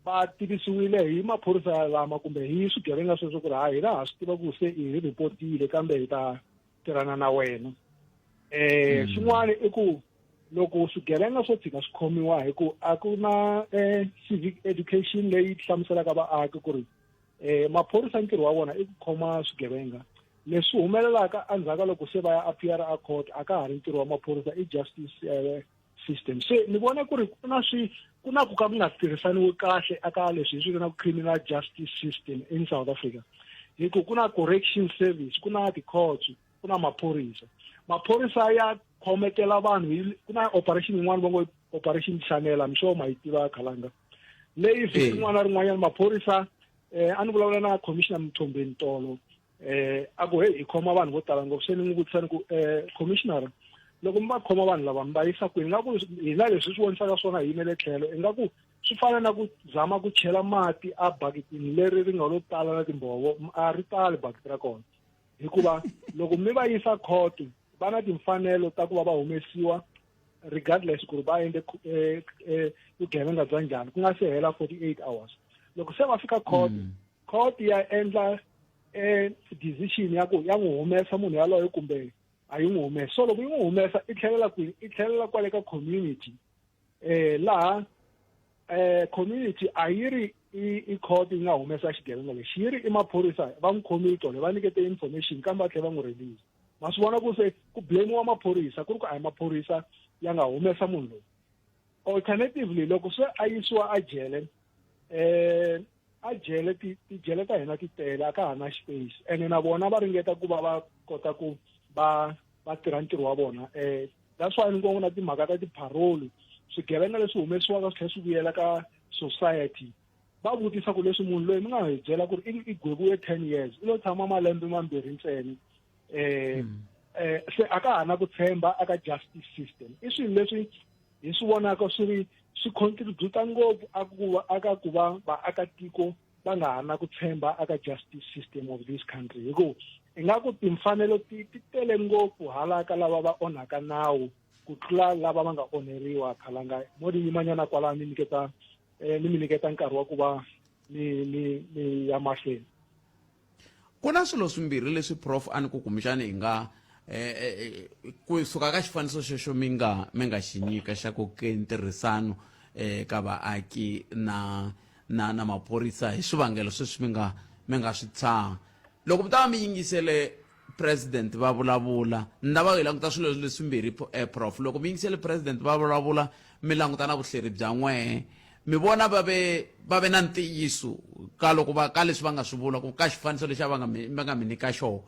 va tivisiwile hi maphorisa lama kumbe hi swigevenga sweswo ku ri hayi hina ha swi tiva ku se hi ripotile kambe hi ta tirhana na wena. Xin'wana i ku loko swigevenga swo tshika swi khomiwa hi ku a ku na civic education leyi hlamuselaka vaaki ku ri maphorisa ntirho wa vona i ku khoma swigevenga leswi humelelaka endzhaku loko se va ya appear a court a ka ha ri ntirho wa maphorisa i justice system. Se ni vona ku ri ku na ku ka ku nga tirhisaniwi kahle aka leswi hi swi vitanaka criminal justice system in South Africa hi ku na correction service ku na ti-courts ku na maphorisa ya khometela vanhu ku na operation yin'wana va ngo operation Chanel I'm sure ma yi tiva Khalanga leyi vhiki rin'wana na rin'wanyana maphorisa a ni vulavula na commissioner Mthombeni Tolo a ku hi khoma vanhu vo tala ngopfu se ni n'wi vutisani ku commissioner loko mi va khoma vanhu lava mi va yisa kwini nga ku hi na leswi swi vonisaka swona hi yimele tlhelo ingaku swi fana na ku zama ku chela mati a bakitini leri ri nga lo tala na timbovo a ri tali bakiti ra kona hikuva loko mi va yisa court va na timfanelo ta ku va humesiwa regardless ku ri va endle vugevenga bya njhani ku nga se hela 48 hours. Loko se va fika court ya endla decision ya ku ya n'wi humesa munhu yaloyo kumbe a yi n'wi humesa. So loko yi n'wi humesa i tlhelela kwale ka community laha community a yi ri i court yi nga humesa xigevenga lexi yi ri i maphorisa va n'wi khomile tole va nyikete information kambe va tlhela va n'wi release. Ma swi vona ku se ku blame-iwa maphorisa ku ri ku a hi maphorisa ya nga humesa munhu loyi. Alternatively loko se a yisiwa a jele tijele ta hina ti tele a ka ha na space ene na vona va ringeta ku va kota ku va tirha ntirho wa vona. That's why ni ngo na timhaka ta tiparoli swigevenga leswi humesiwaka swi tlhela swi vuyela ka society va vutisa ku leswi munhu loyi mi nga hi byela ku ri i gweviwe 10 years i lo tshama malembe mambirhi ntsena se a ka ha na ku tshemba aka justice system. I swilo leswi hi swi vonaka swi contributa ngopfu aka ku va vaakatiko va nga ha na ku tshemba aka justice system of this country hikuva ingaku timfanelo ti tele ngopfu hala ka lava va onhaka nawu ku tlula lava va nga onheriwa. Khalanga mo di yimanyana kwala ni mi niketa nkarhi wa ku va ni ya mahlweni. Ku na swilo swimbirhi leswi prof a ni ku kumbexani hi nga kusuka ka xifaniso xexo mi nga xi nyika xa ku ke ntirhisano ka vaaki na maphorisa hi swivangelo sweswi mi nga swi tshanga loko mi ta va mi yingisele president va vulavula ni lava hi languta swilo leswimbirhi prof loko mi yingisele president va vulavula mi languta na vuhleri bya n'wehe mi vona va ve na ntiyiso ka loko ka leswi va nga swi vula ka xifaniso lexi va nga mi nyika xona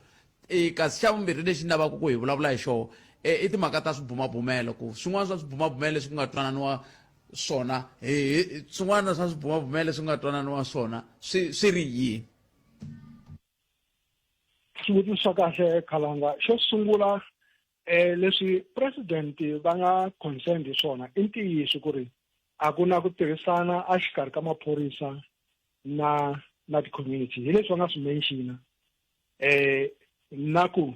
kasi xa vumbirhi lexi ni lavaka ku hi vulavula hi xona i timhaka ta swibumabumelo ku swin'wana swa swibumabumelo leswi ku nga twananiwa swona swin'wana swa swibumabumelo leswi nga twananiwa swona swi ri yini xivutiso xa kahle Khalanga xo sungula leswi president va nga concerned hi swona i ntiyiso ku ri a ku na ku tirhisana a xikarhi ka maphorisa na ti-community hi leswi va nga swi mention na ku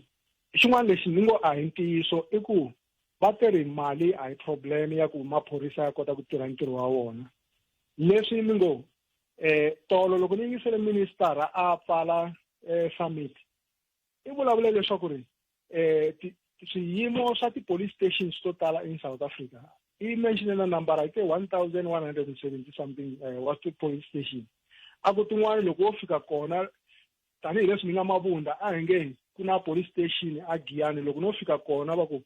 xin'wana lexi ni ngo a hi ntiyiso i ku va tirhi mali a hi problem ya ku maphorisa ya kota ku tirha ntirho wa wona leswi ni ngo tolo loko ni yingisele minister a pfala summit i vulavule leswaku ri swiyimo swa ti-police stations to tala in South Africa i mention na number I think 1170 something was police station a ku tin'wana loko wo fika kona tanihileswi ni nga Mabunda a nge ku na police station a Giyani loko no fika kona va ku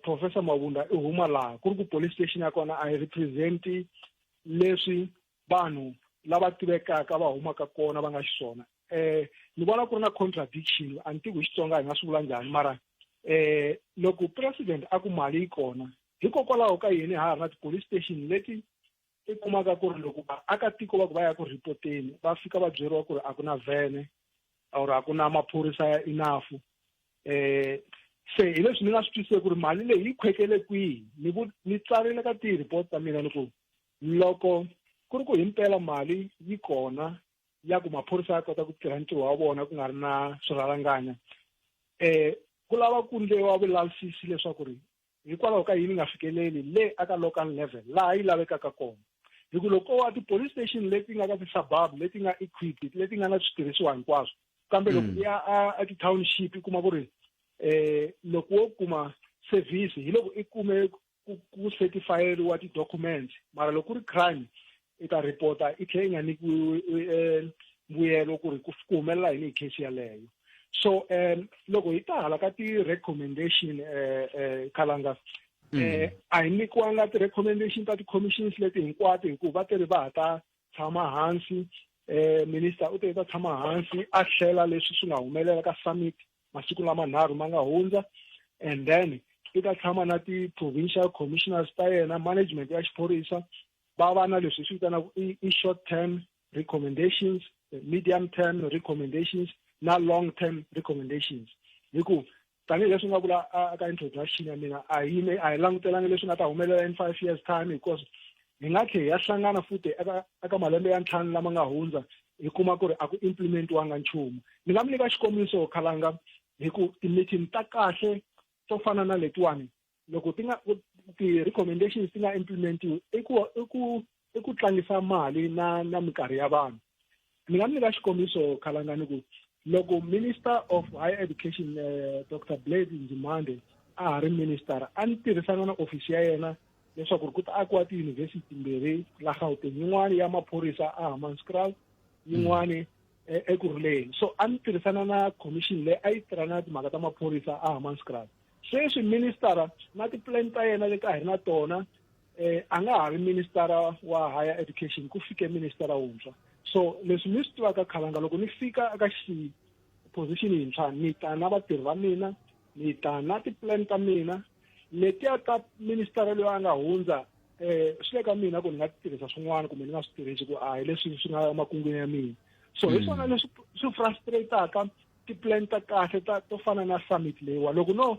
Professor Mabunda i huma laha ku ri ku police station ya kona a represent leswi vanhu lava tivekaka va humaka kona va nga xiswona ni vona ku ri na contradiction antiku Xitsonga hi nga swi vula njhani mara loko president a ku mali yi kona hikokwalaho ka yini ha na police station leti i kumaka ku ri loko vaakatiko va ku va ya ku ripoteni va fika va byeriwa ku ri a ku na vene or a ku na maphorisa ya enough se hi leswi ni nga swi twisise ku ri mali leyi yi khwekele kwihi ni tsarile ka ti-report ta mina ni ku loko ku ri ku himpela mali yi kona ya ku maphorisa ya kota ku tirha ntirho wa vona ku nga ri na swirhalanganya ku lava ku ndlewa vulavisisi leswaku ri hikwalaho ka yini nga fikeleli le aka local level laha yi lavekaka kona hi ku loko wa ti-police station leti nga ka ti-suburb leti nga equipped leti nga na switirhisiwa hinkwaswo kambe loko ya a ti-township i kuma ku ri loko wo kuma service hi loko i kume ku certifyeriwa ti-documents mara loko ku ri crime i ta reporta i tlhe i nga nyikiwi mbuyelo ku ri ku humelela yini hi case yaleyo so loko hi ta hala ka ti-recommendation Khalanga a hi nyikiwanga ti-recommendation ta ti-commissions leti hinkwato hikuva va tiri va ha ta tshama hansi minister u te ta tshama hansi a hlela leswi swi nga humelela ka summit masiku lamanharhu ma nga hundza and then i ta tshama na ti-provincial commissioners ta yena management ya xiphorisa va va na leswi swi vitanaka i short term recommendations medium term recommendations na long term recommendations hi ku tanihileswi nga vula aka introduction ya mina a hi langutelanga leswi nga ta humelela in 5 years time because hi nga tlhe ya hlangana futhi aka malembe ya 5 lama nga hundza hi kuma ku ri a ku implementiwanga nchumu ni nga mi nyika xikombiso Khalanga hi ku ti-meeting ta kahle to fana na letiwani loko ti-recommendations ti nga implementiwi i ku tlangisa mali na minkarhi ya vanhu ni nga mi nyika xikombiso Khalanga ni ku loko Minister of Higher Education Dr. Blade Nzimande a ha ri minister a ni tirhisana na ofisi ya yena leswaku ku ta akiwa tiyunivhesiti mbirhi la Gauteng yin'wana ya maphorisa a Hammanskraal yin'wana eKuruleni so a ni tirhisana na commission leyi a yi tirhana na timhaka ta maphorisa a Hammanskraal sweswi minister na ti-plan ta yena leti a hi na tona a nga ha ri minister wa higher education ku fike minister wuntshwa so leswi mi swi tivaka Khalanga loko ni fika aka position yintshwa ni ta na vatirhi va mina ni ta na ti-plan ta mina letiya ta minister loyi a nga hundza swi le ka mina ku ni nga tirhisa swin'wana kumbe ni nga swi tirhisi ku a hi leswi swi nga makungwini ya mina so hi swona leswi swi frustrataka ti-plan ta kahle to fana na summit leyiwa loko no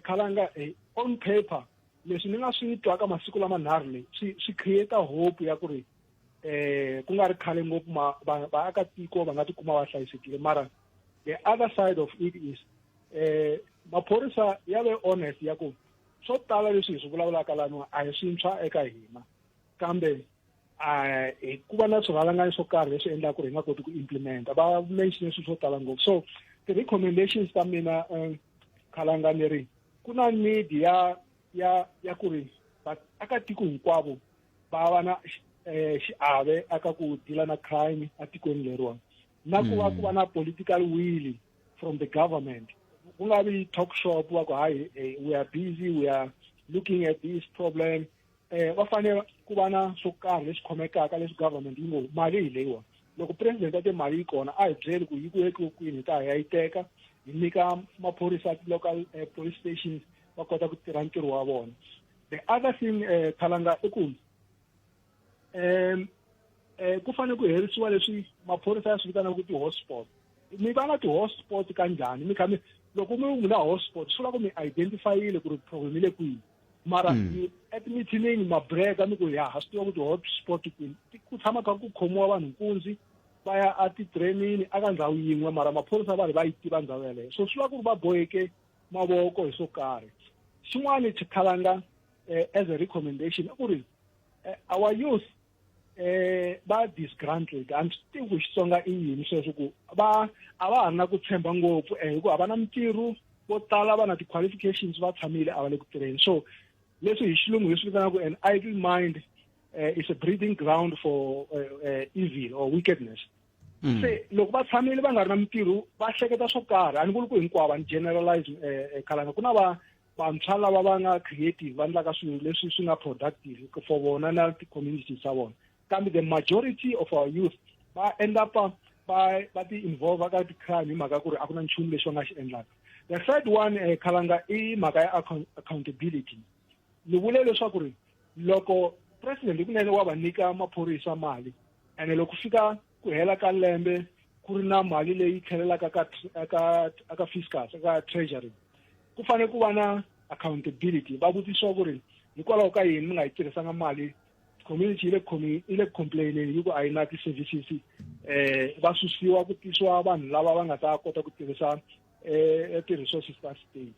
Khalanga on paper leswi ni nga swi twaka masiku lamanharhu leyi swi create hope ya ku ri ku nga ri khale ngopfu vaakatiko va nga tikuma va hlayisekile mara the other side of it is maphorisa ya ve honest ya ku swo tala leswi hi swi vulavulaka laniwa a hi swintshwa eka hina kambe ku va na swirhalanganyi swo karhi leswi endlaka ku ri hi nga koti ku implementa va mention swilo swo tala ngopfu so ti-recommendations ta mina Khalanga ni ri ku na need ya ku ri vaakatiko hinkwavo va va na xiave aka ku dila na crime atikweni leriwani na ku va na political will from the government ku nga vi talk shop wa ku hayi we are busy, we are looking at this problem va fanele ku va na swo karhi leswi khomekaka leswi government yi ngo mali hi leyiwa loko president a te mali yi kona a hi byeli ku yi ku kwini ta hi ya yi teka hi nyika maphorisa local police stations va kota ku tirha ntirho wa vona. The other thing Khalanga i ku ku fanele ku herisiwa leswi maphorisa ya swi vitanaka ku ti-hotspot. Mi va na ti-hotspot ka njhani mi kha mi loko mi na hotspot swi vula ku mi identifyile ku ri problem yi le kwini mara etimithinini mabreka mi ku ya ha swi tiva ku ti-hotspot kwini ku tshama kha ku khomiwa vanhu nkunzi va ya a titrenini aka ndhawu yin'we mara maphorisa va ri va yi tiva ndhawu yeleyo so swi vula ku ri va boheke mavoko hi swo karhi. Xin'wana Khalanga as a recommendation ku ri our youth va disgruntled a swi tivi ku Xitsonga i yini sweswo ku a va ha ri na ku tshemba ngopfu hikuva a va na mintirho vo tala va na ti-qualifications va tshamile a va le ku tirheni so leswi hi xilungu hi swi vitanaka an idle mind is a breeding ground for evil or wickedness. Se loko va tshamile va nga ri na mintirho va hleketa swo karhi a ni vuli ku hinkwavo a ni generalize Khalanga ku na vantshwa lava va nga creative va endlaka swilo leswi swi nga productive for vona na ti-communities ta vona kambe the majority of our youth va end up va ti-involve ka ti-crime hi mhaka ku ri a ku na nchumu lexi va nga xi endlaka. The third one Khalanga i mhaka ya accountability. Ni vule leswaku ri loko president kunene wa va nyika maphorisa mali ene loko fika ku hela ka lembe ku ri na mali leyi tlhelelaka ka fiscus aka treasury ku fanele ku va na accountability va vutisiwa ku ri hikwalaho ka yini mi nga yi tirhisanga mali community yi le complaining hi ku a yi na ti-services va susiwa ku tisiwa vanhu lava va nga ta kota ku tirhisa ti-resources ta state.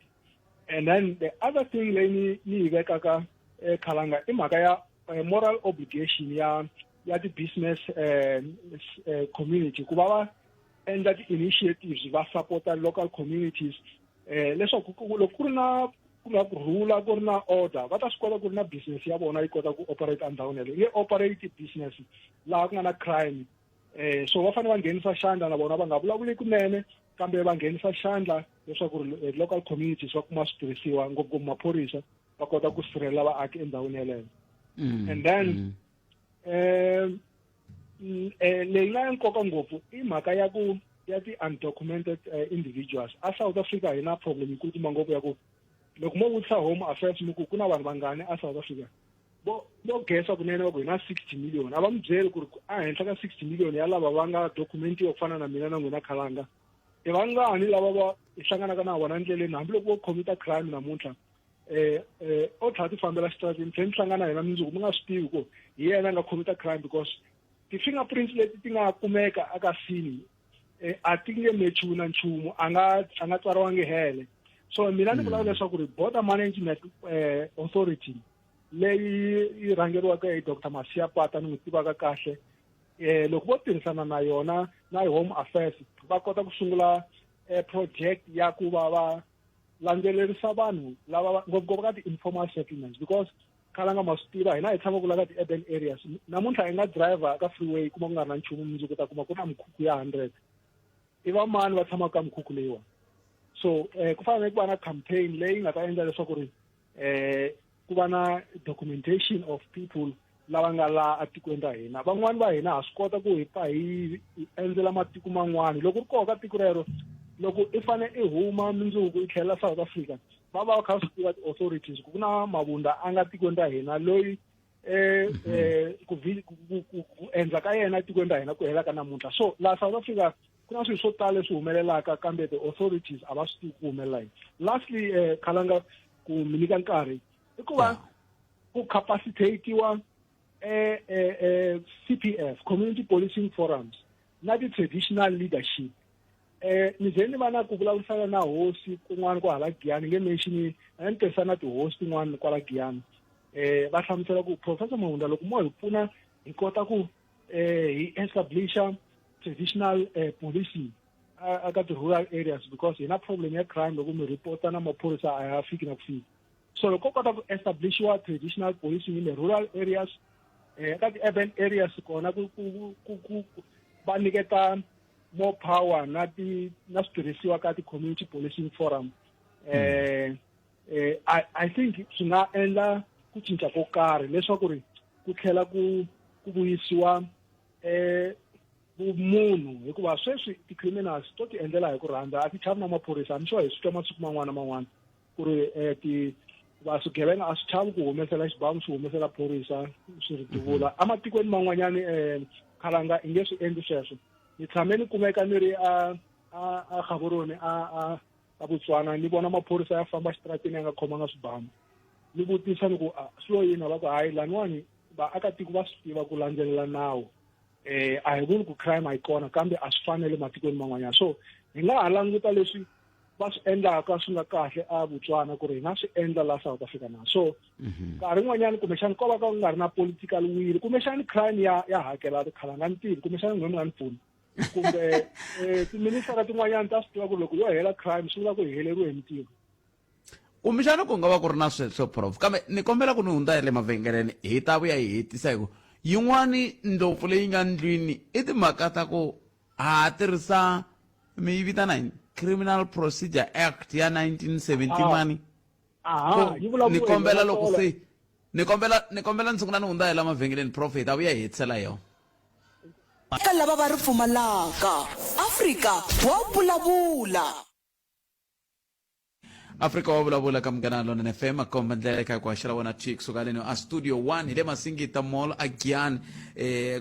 And then the other thing leyi ni yi vekaka Khalanga i mhaka ya moral obligation ya ti-business community ku va va endla ti-initiatives va supporta local communities leswaku loko ku ri na rhula ku ri na order va ta swi kota ku ri na business ya vona yi kota ku operate endhawini yeleyo yi operate business laha ku nga na crime so va fanele va nghenisa xandla na vona va nga vulavuli kunene kambe va nghenisa xandla leswaku local communities va kuma switirhisiwa ngopfungopfu maphorisa va kota ku sirhelela vaaki endhawini yeleyo. And then leyi nga ya nkoka ngopfu i mhaka ya ti-undocumented individuals a South Africa hi na problem yikulukumba ngopfu ya ku loko mo vutisa home affairs mi ku na vanhu vangani a South Africa vo gesa kunene va ku hi na 60 million a va mi byeli ku ri a henhla ka 60 million ya lava va nga documenti yo fana na mina na n'wina Khalanga i vangani lava va hi hlanganaka na vona endleleni hambiloko vo commita crime namuntlha o tlhela ti fambela xitaratini tlhela mi hlangana hina mindzuku mi nga swi tivi ku hi yena a nga commita crime because ti-fingerprints leti ti nga kumeka aka scene a ti nge mechiwi na nchumu a nga tsariwangi hele so mina ni vulavula leswaku ri border management authority leyi yi rhangeriwaka hi Dr. Masiya Pata ni n'wi tivaka kahle loko vo tirhisana na yona na home affairs va kota ku sungula project ya ku va landzelerisa vanhu lava ngopfungopfu ka ti-informal settlements because Khalanga ma swi tiva hina hi tshama ku la ka ti-urban areas namuntlha hi nga driver ka freeway kuma ku nga ri na nchumu mundzuku ta kuma ku na mikhukhu ya 100 i va mani va tshamaka ka mikhukhu leyiwa so ku fanele ku va na campaign leyi nga ta endla leswaku ri ku va na documentation of people lava nga la atikweni ra hina van'wani va hina ha swi kota ku hi endzela matiko man'wani loko ri koho ka tiko rero loko i fane i huma mindzuku i tlhelela South Africa va kha swi tiva ti-authorities ku na mavunda a nga tikweni ra hina loyi ku endla ka yena tikweni ra hina ku hela ka namuntlha so laha South Africa ku na swilo swo tala leswi humelelaka kambe the-authorities a va swi tivi ku humelela yini. Lastly Khalanga ku mi nyika nkarhi i ku va ku capacitatiwa CPF community policing forums na ti-traditional leadership ni ze ni va na ku vulavurisana na hosi kun'wana ku hala Giyani nge mention a ni tirhisana na tihosi tin'wana kwala Giyani va hlamusela ku Professor Mawunda loko mo hi pfuna hi kota ku hi establisha traditional policing aka ti-rural areas because hi na problem ya crime loko mi reporta na maphorisa a ya fiki na ku fika. So loko kota ku establishiwa traditional policing in the rural areas, eka ti-urban areas kona ku va nyiketa more power na switirhisiwa ka ti-community policing forum. I think swi nga endla ku cinca ko karhi leswaku ri ku tlhela ku vuyisiwa munhu hikuva sweswi ti-criminals to ti endlela hi ku rhandza a ti chavi na maphorisa I'm sure hi swi twa masiku man'wana na man'wana ku ri swigevenga a swi chavi ku humesela xibamu swi humesela phorisa swi ri duvula ematikweni man'wanyani khalanga i nge swi endli sweswo ni tshame ni kumeka ni ri a Gaborone a Botswana ni vona maphorisa ya famba xitaratini ya nga khomanga swibamu ni vutisa ni ku swi lo yini va ku hayi laniwani vaakatiko va swi tiva ku landzelela nawu a hi vuli ku crime a yi kona kambe a swi fanele matikweni man'wanyana so hi nga ha languta leswi va swi endlaka swi nga kahle a Botswana ku ri hi nga swi endla la South Africa na so nkarhi n'wanyana kumbexani ko va ka ku nga ri na political will kumbexani crime ya hakela tikhalanga ntivi kumbexani n'we mi nga ni pfuni kumbe tiministara tin'wanyana ta swi tiva ku loko yo hela crime swi vula ku hi heleriwe hi mintirho kumbexana ku nga va ku ri na sweswo prof kambe ni kombela ku ni hundza hi le mavhengeleni hi ta vuya hi hetisa hi ku yin'wani ndlopfu leyi nga ndlwini i timhaka ta ku ha tirhisa mi yi vitana Criminal Procedure Act ya 1970 mani ni kombela loko se ni kombela ni sungula ni hundza hi la mavhengeleni prof hi ta vuya hi hetisela hi yona eka lava va ri pfumalaka Afrika wa vulavula Afrika wa vulavula ka Munghana Lonene FM komba ndlela ka ku haxela wona chick suka leni a studio 1 ile Masingita Mall again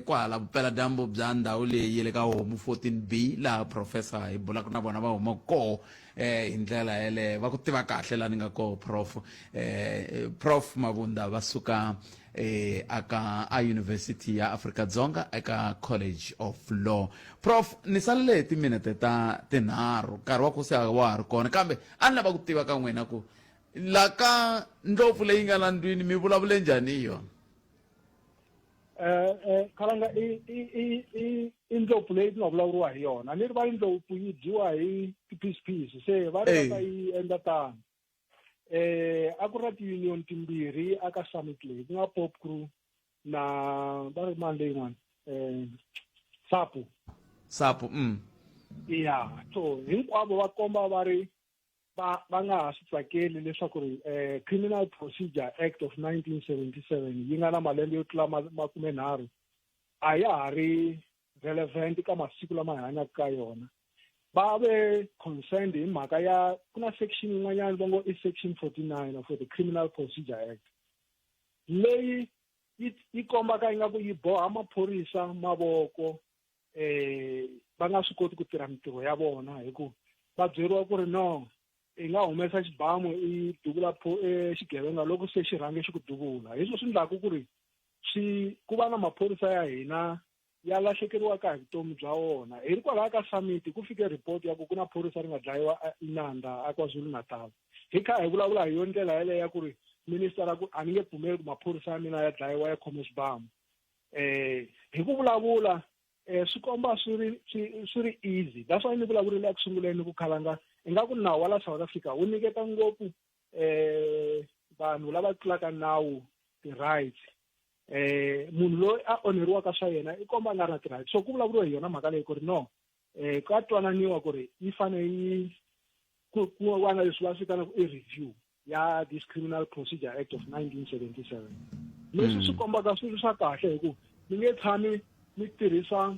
kwala vupela dambu bya ndhawu leyi le ka homu 14B la professor hi bula na bona va huma ko hi ndlela yele va ku tiva kahle la ni nga ko prof Mabunda va suka aka a University ya Afrika-Dzonga eka College of Law. Prof ni salele timinete ta tinharhu nkarhi wa ku se wa ha ri kona kambe a ni lava ku tiva ka n'wina ku la ka ndlopfu leyi nga la ndlwini mi vulavule njhani hi yona khalanga i ndlopfu leyi ti nga vulavuriwa hi yona ni ri va ndlopfu yi dyiwa hi ti-piece se va ri va ta yi endla tano a ku ri na ti-union timbirhi aka summit leyi ku nga Pop Crew na va ri mani leyin'wana SAPO ya so hinkwavo va komba va ri va nga ha swi tsakeli leswaku ri Criminal Procedure Act of 1977 yi nga na malembe yo tlula 30 a ya ha ri relevant ka masiku lama hi hanyaka ka yona va ve concerned hi mhaka ya ku na section yin'wanyana va ngo i section 49 of the Criminal Procedure Act leyi yi kombaka ingaku yi boha maphorisa mavoko va nga swi koti ku tirha mintirho ya vona hi ku va byeriwa ku ri no i nga humesa xibamu i duvula xigevenga loko se xi rhange xi ku duvula hi swo swi endlaku ku ri ku va na maphorisa ya hina ya lahlekeriwaka hi vutomi bya wona hi ri kwalaho ka summit ku fike report ya ku ku na phorisa ri nga dlayiwa eNanda a KwaZulu-Natal hi kha hi vulavula hi yo ndlela yaleyo ya ku ri minister ku a ni nge pfumeli ku maphorisa ya mina ya dlayiwa ya khome xibamu hi ku vulavula swi komba swi ri easy that's why ni vulavurile eku sunguleni ku khalanga ingaku nawu wa la South Africa wu nyiketa ngopfu vanhu lava tlulaka nawu ti-rights munhu loyi a onheriwaka swa yena i komba nga ri na ti-rights so ku vulavuriwa hi yona mhaka leyi ku ri no ka twananiwa ku ri yi fane yi ku va na leswi va swi vitanaka i review ya this Criminal Procedure Act of 1977 leswi swi kombaka swilo swa kahle hi ku mi nge tshami mi tirhisa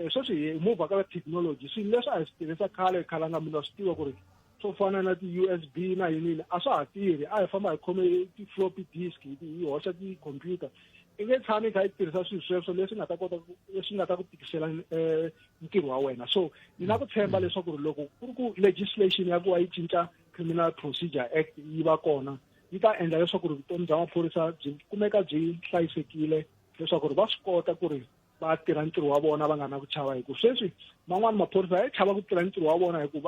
sweswi hi move ka technology swilo leswi a hi swi tirhisa khale nga mina swi tiva ku ri swo fana na ti-USB na yinini a swa ha tirhi a hi famba hi khome ti-floppy disk hi hoxa ti-computer i nge tshami kha hi tirhisa swilo sweswo leswi nga ta ku tikisela ntirho wa wena so ni na ku tshemba leswaku ri loko ku ri ku legislation ya ku va yi cinca Criminal Procedure Act yi va kona yi ta endla leswaku ri vutomi bya maphorisa byi kumeka byi hlayisekile leswaku ri va swi kota ku ri va tirha ntirho wa vona va nga na ku chava hi ku sweswi man'wani maphorisa ya chava ku tirha ntirho wa vona hi ku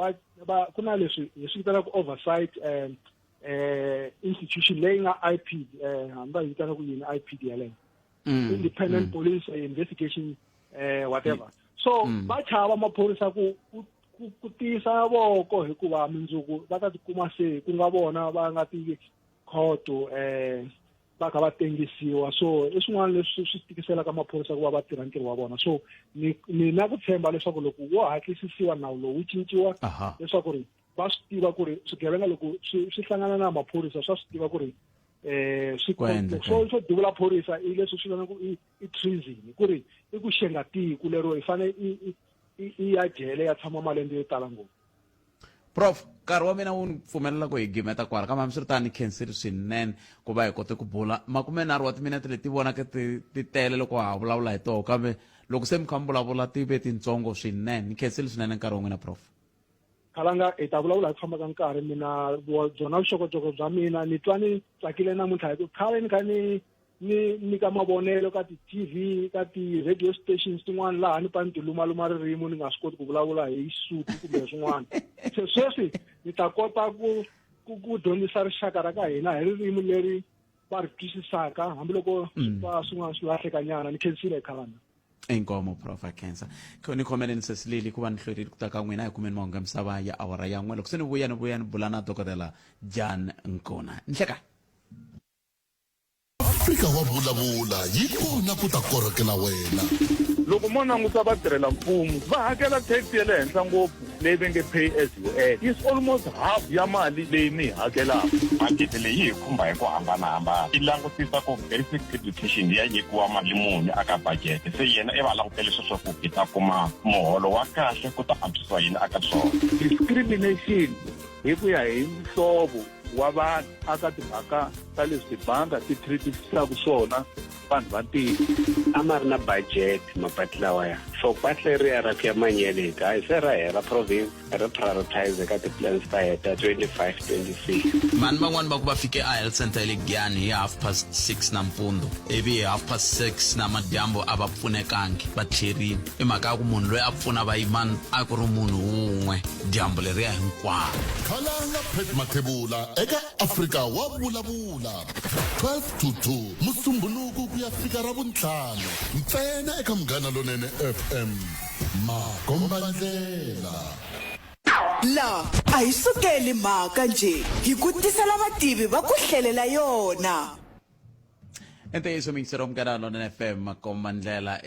ku na leswi hi swi vitanaka oversight institution leyi nga IPID hambi va yi vitana ku yini IPID yaleyo Independent Police Investigation whatever so va chava maphorisa ku ku tiyisa voko hikuva mindzuku va ta tikuma se ku nga vona va nga ti khoto va kha va tengisiwa, so i swin'wana leswi swi tikiselaka maphorisa ku va va tirha ntirho wa vona. So ni na ku tshemba leswaku loko wo hatlisisiwa nawu lowu wu cinciwa leswaku ri va swi tiva ku ri swigevenga loko swi hlangana na maphorisa swa swi tiva ku ri swo duvula phorisa i leswi swi vona ku i treason, ku ri i ku xenga tiko lero i fane i ya jele ya tshama malembe yo tala ngopfu. Prof, nkarhi wa mina wu ni pfumelela ku hi gimeta kwala kambe hambiswiritano ni khensile swinene ku va hi kote ku bula 30 wa timinete leti vonaka ti tele loko ha vulavula hi toho, kambe loko se mi kha mi vulavula ti ve tintsongo swinene. Ni khensile swinene nkarhi wa n'wina Prof. Khalanga hi ta vulavula hi ku famba ka nkarhi. Mina byona vuxokoxoko bya mina ni twa ni tsakile namuntlha hi ku khale ni kha ni nyika mavonelo ka ti-TV ka ti-radio stations tin'wana laha ni pa ni ti lumaluma ririmi ni nga swi koti ku vulavula hi Xisuthu kumbe swin'wana. Se sweswi ni ta kota ku dyondzisa rixaka ra ka hina hi ririmi leri va ri twisisaka hambiloko swin'wana swi lahlekanyana. Ni khensile hi Khalanga. Inkomo Prof Akhensa ni khomeleni sesilili ku va ni hlwerile ku ta ka n'wina hi kumeni mahungu ya misava ya awara ya n'we. Loko se ni vuya ni bula na dokodela Jan Nkona. Nhleka Afrika wa vulavula yi kona ku ta korhokela wena. loko mo languta vatirhela mfumo va hakela tax ya le henhla ngopfu leyi va nge pay as you earn. It's almost half ya mali leyi mi hi hakelaka. Budget leyi hi khumba hi ku hambanahambana yi langutisa ku basic education ya nyikiwa mali muni aka budget, se yena i va langutele sweswo ku hi ta kuma muholo wa kahle ku ta antswisiwa yini aka swona. Discrimination hi ku ya hi mhlovo wa vanhu aka timhaka ta leswi banga ti treatisaka swona vanhu va tiko. A ma ri na budget mapati lawa ya so patleriya ra ku ya manyeleka hayi se ra hera province ri prioritize ka ti-plans ta heta 25-26. mani van'wani va ku va fike a health center le Giyani hi 6:30 nampundzu ivi hi 6:30 namadyambu a va pfunekangi va tlherile i mhaka ya ku munhu loyi a pfuna vayimani a ku ri munhu wun'we dyambu leriya hinkwaro. Khalanga Pet Mathebula eka Afrika wa vulavula 12 to 2 musumbuluku ku ya fika ra vuntlhanu ntsena eka Munghana Lonene FM Makombandlela. La a hi sukeli mhaka nje hi ku tisela vativi va ku hlelela yona. Ntiyiso mingisero Munghana Lonene FM Makombandlela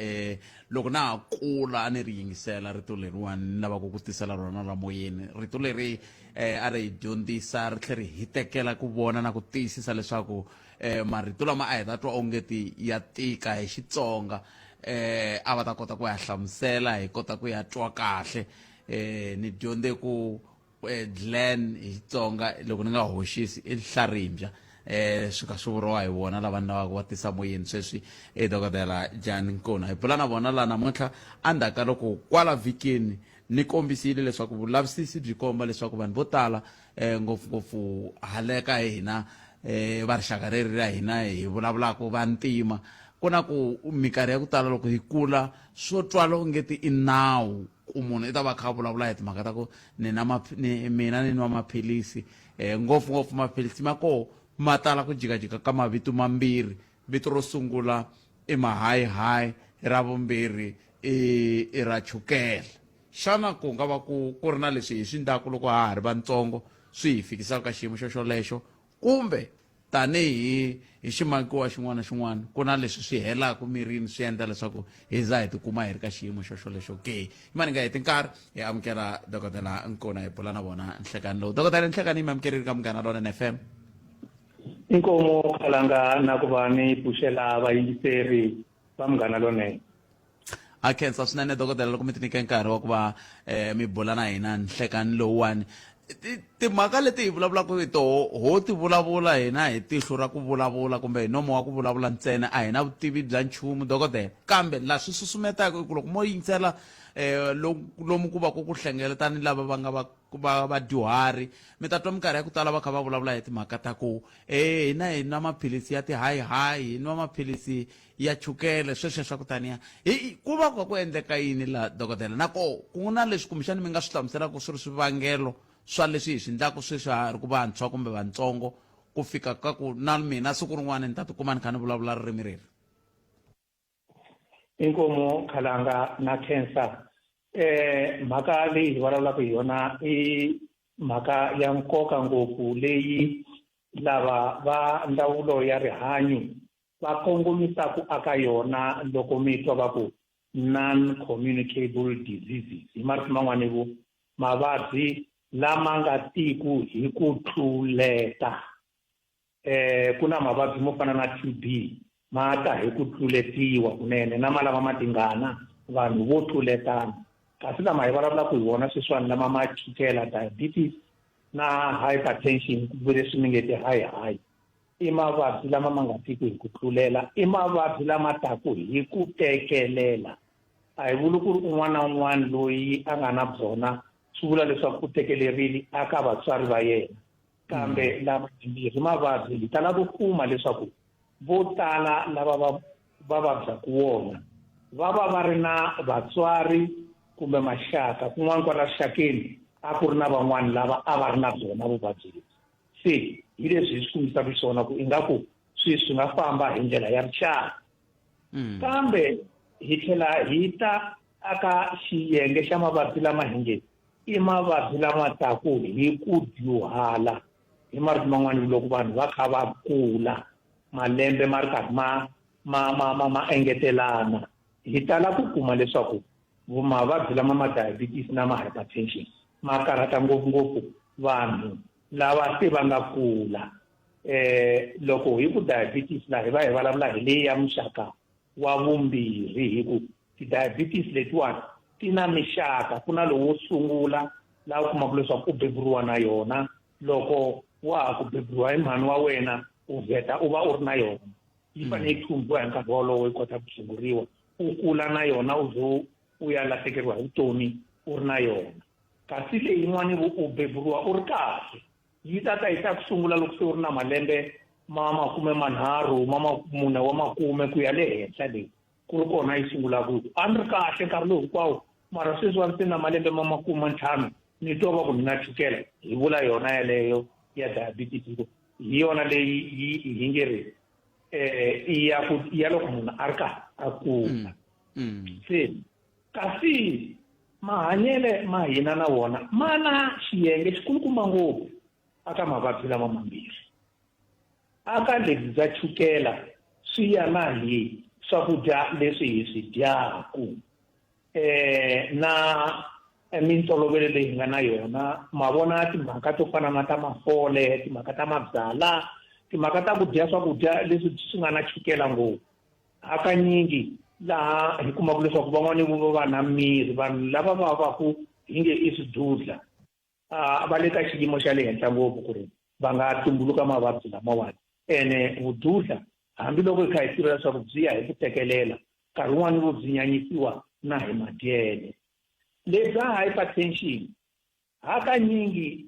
loko na ha kula a ni ri yingisela rito leriwani ni lava ku tisela rona ra moyeni. Rito leri a ri hi dyondzisa ri tlhela hi tekela ku vona na ku tiyisisa leswaku marito lama a hi ta twa ongeti ya tika hi Xitsonga a va ta kota ku ya hlamusela hi kota ku ya twa kahle. Ni dyondze ku Glen hi Xitsonga loko ni nga hoxisi i nhlarimbya swi ka swi vuriwa hi vona lava ni lavaka va tisa moyeni sweswi dokodela Jan Nkona. Hi bula na vona laha namuntlha endzhaku loko kwala vhikini ni kombisile leswaku vulavisisi byi komba leswaku vanhu vo tala ngopfungopfu haleka hi hina va rixaka reri ra hina hi vulavulaka vantima ku na ku minkarhi ya ku tala loko hi kula swo twala ongeti i nawu ku munhu i ta va kha vulavula hi timhaka ta ku mina ni nwa maphilisi ngopfungopfu maphilisi ma koho ma tala ku jikajika ka mavito mambirhi. Vito ro sungula i mahayihayi ra vumbirhi i ra chukela. Xana ku nga va ku ri na leswi hi swi ndlaku loko ha ri vantsongo swi hi fikisaka ka xiyimo xolexo kumbe tanihi ximakiwa xin'wana na xin'wana ku na leswi swi helaka mirini swi endla leswaku hi za hi tikuma hi ri ka xiyimo xolexo ke mani nga heti nkarhi hi amukela dokodela Nkona hi bula na vona nhlekani lowu. Dokodela nhlekani mi amukerile ka Munghana Lonene FM. Inkomo Khalanga na ku va ni pfuxela vayingiseri va Munghana Lonene. A khensa swinene dokodela loko mi ti nyike nkarhi wa ku va mi bula na hina nhlekani lowuwani. Timhaka leti hi vulavulaka hi toho ho ti vulavula hina hi tihlo ra ku vulavula kumbe hi nomo wa ku vulavula ntsena a hi na vutivi bya nchumu dokodela, kambe laha swi susumetaka i ku loko mo yingisela lomu ku va ku hlengeletani lava va nga vadyuhari mi ta twa minkarhi ya ku tala va kha va vulavula hi timhaka ta ku hina hi nwa maphilisi ya tihayihayi hi nwa maphilisi ya chukele sweswo swa ku taniya ku va ku endleka yini la dokodela nako ku na leswi kumbexani mi nga swi hlamuselaka swi ri swivangelo swa leswi hi swi endlaku sweswi ha ri ku vantshwa kumbe vantsongo ku fika ka ku na mina siku rin'wana ni ta tikuma ni kha ni vulavula ririmi reri. Inkomo Khalanga na khensa mhaka leyi hi vulavulaka hi yona i mhaka ya nkoka ngopfu leyi lava va ndzawulo ya rihanyo va kongomisaka aka yona loko mi twa va ku non-communicable diseases hi marito man'wana vo mavabyi lama nga tiku hi ku tluleta ku na mavabyi mo fana na TB ma ta hi ku tluletiwa kunene na malama ma tingana vanhu vo tluletana kasi lama hi vulavulaka hi wona sweswiwani lama ma chukela diabetes na hypertension ku vile swi ningeti high i mavabyi lama ma nga tiku hi ku tlulela i mavabyi lama taku hi ku tekelela a hi vuli ku ri un'wana na un'wana loyi a nga na byona swi vula leswaku u tekelerile aka vatswari va yena kambe lama timbirhi mavabyi hi tala ku kuma leswaku vo tala lava va vabyaku wona va va ri na vatswari kumbe maxaka kun'wana kwala xakeni a ku ri na van'wana lava a va ri na byona vuvabyi lebyi se hi leswi hi swi kumisaka swona ku ingaku swi nga famba hi ndlela ya rixaka kambe hi tlhela hi ta aka xiyenge xa mavabyi lama hi nge i mavabyi lama taku hi ku dyuhala hi marito man'wana loko vanhu va kha va kula malembe ma ri karhi ma engetelana hi tala ku kuma leswaku mavabyi lama ma diabetes na ma hypertension ma karhata ngopfungopfu vanhu lava se va nga kula loko hi ku diabetes laha hi va hi vulavula hi leyi ya muxaka wa vumbirhi hi ku ti-diabetes letiwani ti na mixaka ku na lowo sungula laha u kumaka leswaku u beburiwa na yona loko wa ha ku beburiwa hi mhani wa wena u vheta u va u ri na yona yi fanele yi tlhumbiwa hi nkarhi wolowo yi kota ku tshunguriwa u kula na yona u ze u ya lahlekeriwa hi vutomi u ri na yona kasi leyin'wani u beburiwa u ri kahle yi tata yi ta ku sungula loko se u ri na malembe ma 30 mune wa 10 ku ya le henhla leyi ku ri kona yi sungulaka ku a ni ri kahle nkarhi lowu hinkwawo mara sweswiwani se na malembe ma 50 ni twa va ku ni na chukela hi vula yona yaleyo ya diabetes hi yona leyi hi nge ri ya loko munhu a ri karhi a kula se kasi mahanyele ma hina na wona ma na xiyenge xikulukumba ngopfu aka mavabyi lama mambirhi aka lebyi bya chukela swi ya na hi swakudya leswi hi swi dyaku na mintolovelo leyi hi nga na yona ma vona timhaka to fana na ta mafole timhaka ta mabyala timhaka ta ku dya swakudya leswi swi nga na chukela ngopfu hakanyingi laha hi kumaka leswaku van'wani vo va na miri vanhu lava va va ku hi nge i swidudla va le ka xiyimo xa le henhla ngopfu ku ri va nga tumbuluka mavabyi lamawani ene vududla hambiloko hi kha hi tiva leswaku byi ya hi ku tekelela nkarhi wun'wani vo byi nyanyisiwa na hi madyele lebya hypertension hakanyingi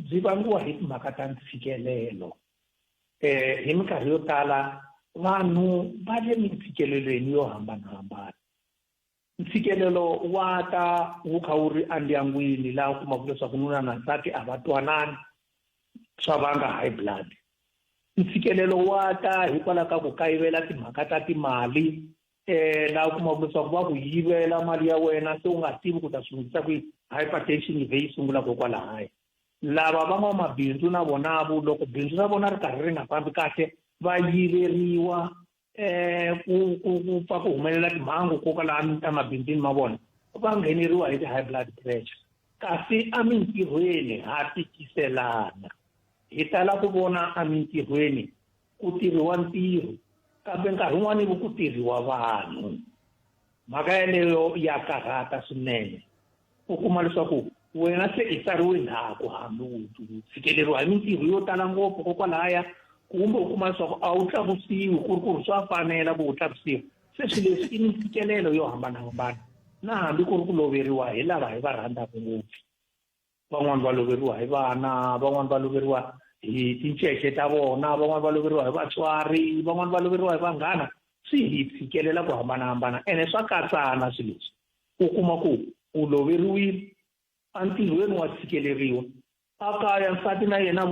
byi vangiwa hi timhaka ta ntshikelelo hi minkarhi yo tala vanhu va le mintshikelelweni yo hambanahambana ntshikelelo wa ta wu kha wu ri andyangwini laha u kumaka leswaku nuna na nsati a va twanani swa vanga high blood ntshikelelo wa ta hikwalaho ka ku kayivela timhaka ta timali laha u kumaka leswaku va ku yivela mali ya wena se u nga tivi ku ta sungulisa ku hypertension yi vhe yi sungula kokwalahaya lava van'wamabindzu na vonavo loko bindzu ra vona ri karhi ri nga fambi kahle va yiveriwa ku pfa ku humelela timhangu kokwalaha emabindzwini ma vona va ngheneriwa hi ti-high blood pressure kasi emintirhweni ha tikiselana hi tala ku vona emintirhweni ku tirhiwa ntirho kambe nkarhi wun'wani ku tirhiwa vanhu mhaka yaleyo ya karhata swinene u kuma leswaku wena se i tsariwe nhaku hambi u fikeleriwa hi mintirho yo tala ngopfu kokwalahaya kumbe u kuma leswaku a wu tlakusiwi ku ri swa fanela ku u tlakusiwa se swilo leswi i mintshikelelo yo hambanahambana na hambi ku ri ku loveriwa hi lava hi va rhandzaka ngopfu van'wani va loveriwa hi vana van'wani va loveriwa hi tincece ta vona van'wani va loveriwa hi vatswari van'wani va loveriwa hi vanghana swi hi tshikelela ku hambanahambana ene swa katsana swilo leswi u kuma ku u loveriwile entirhweni wa tshikeleriwa a kaya nsati na yena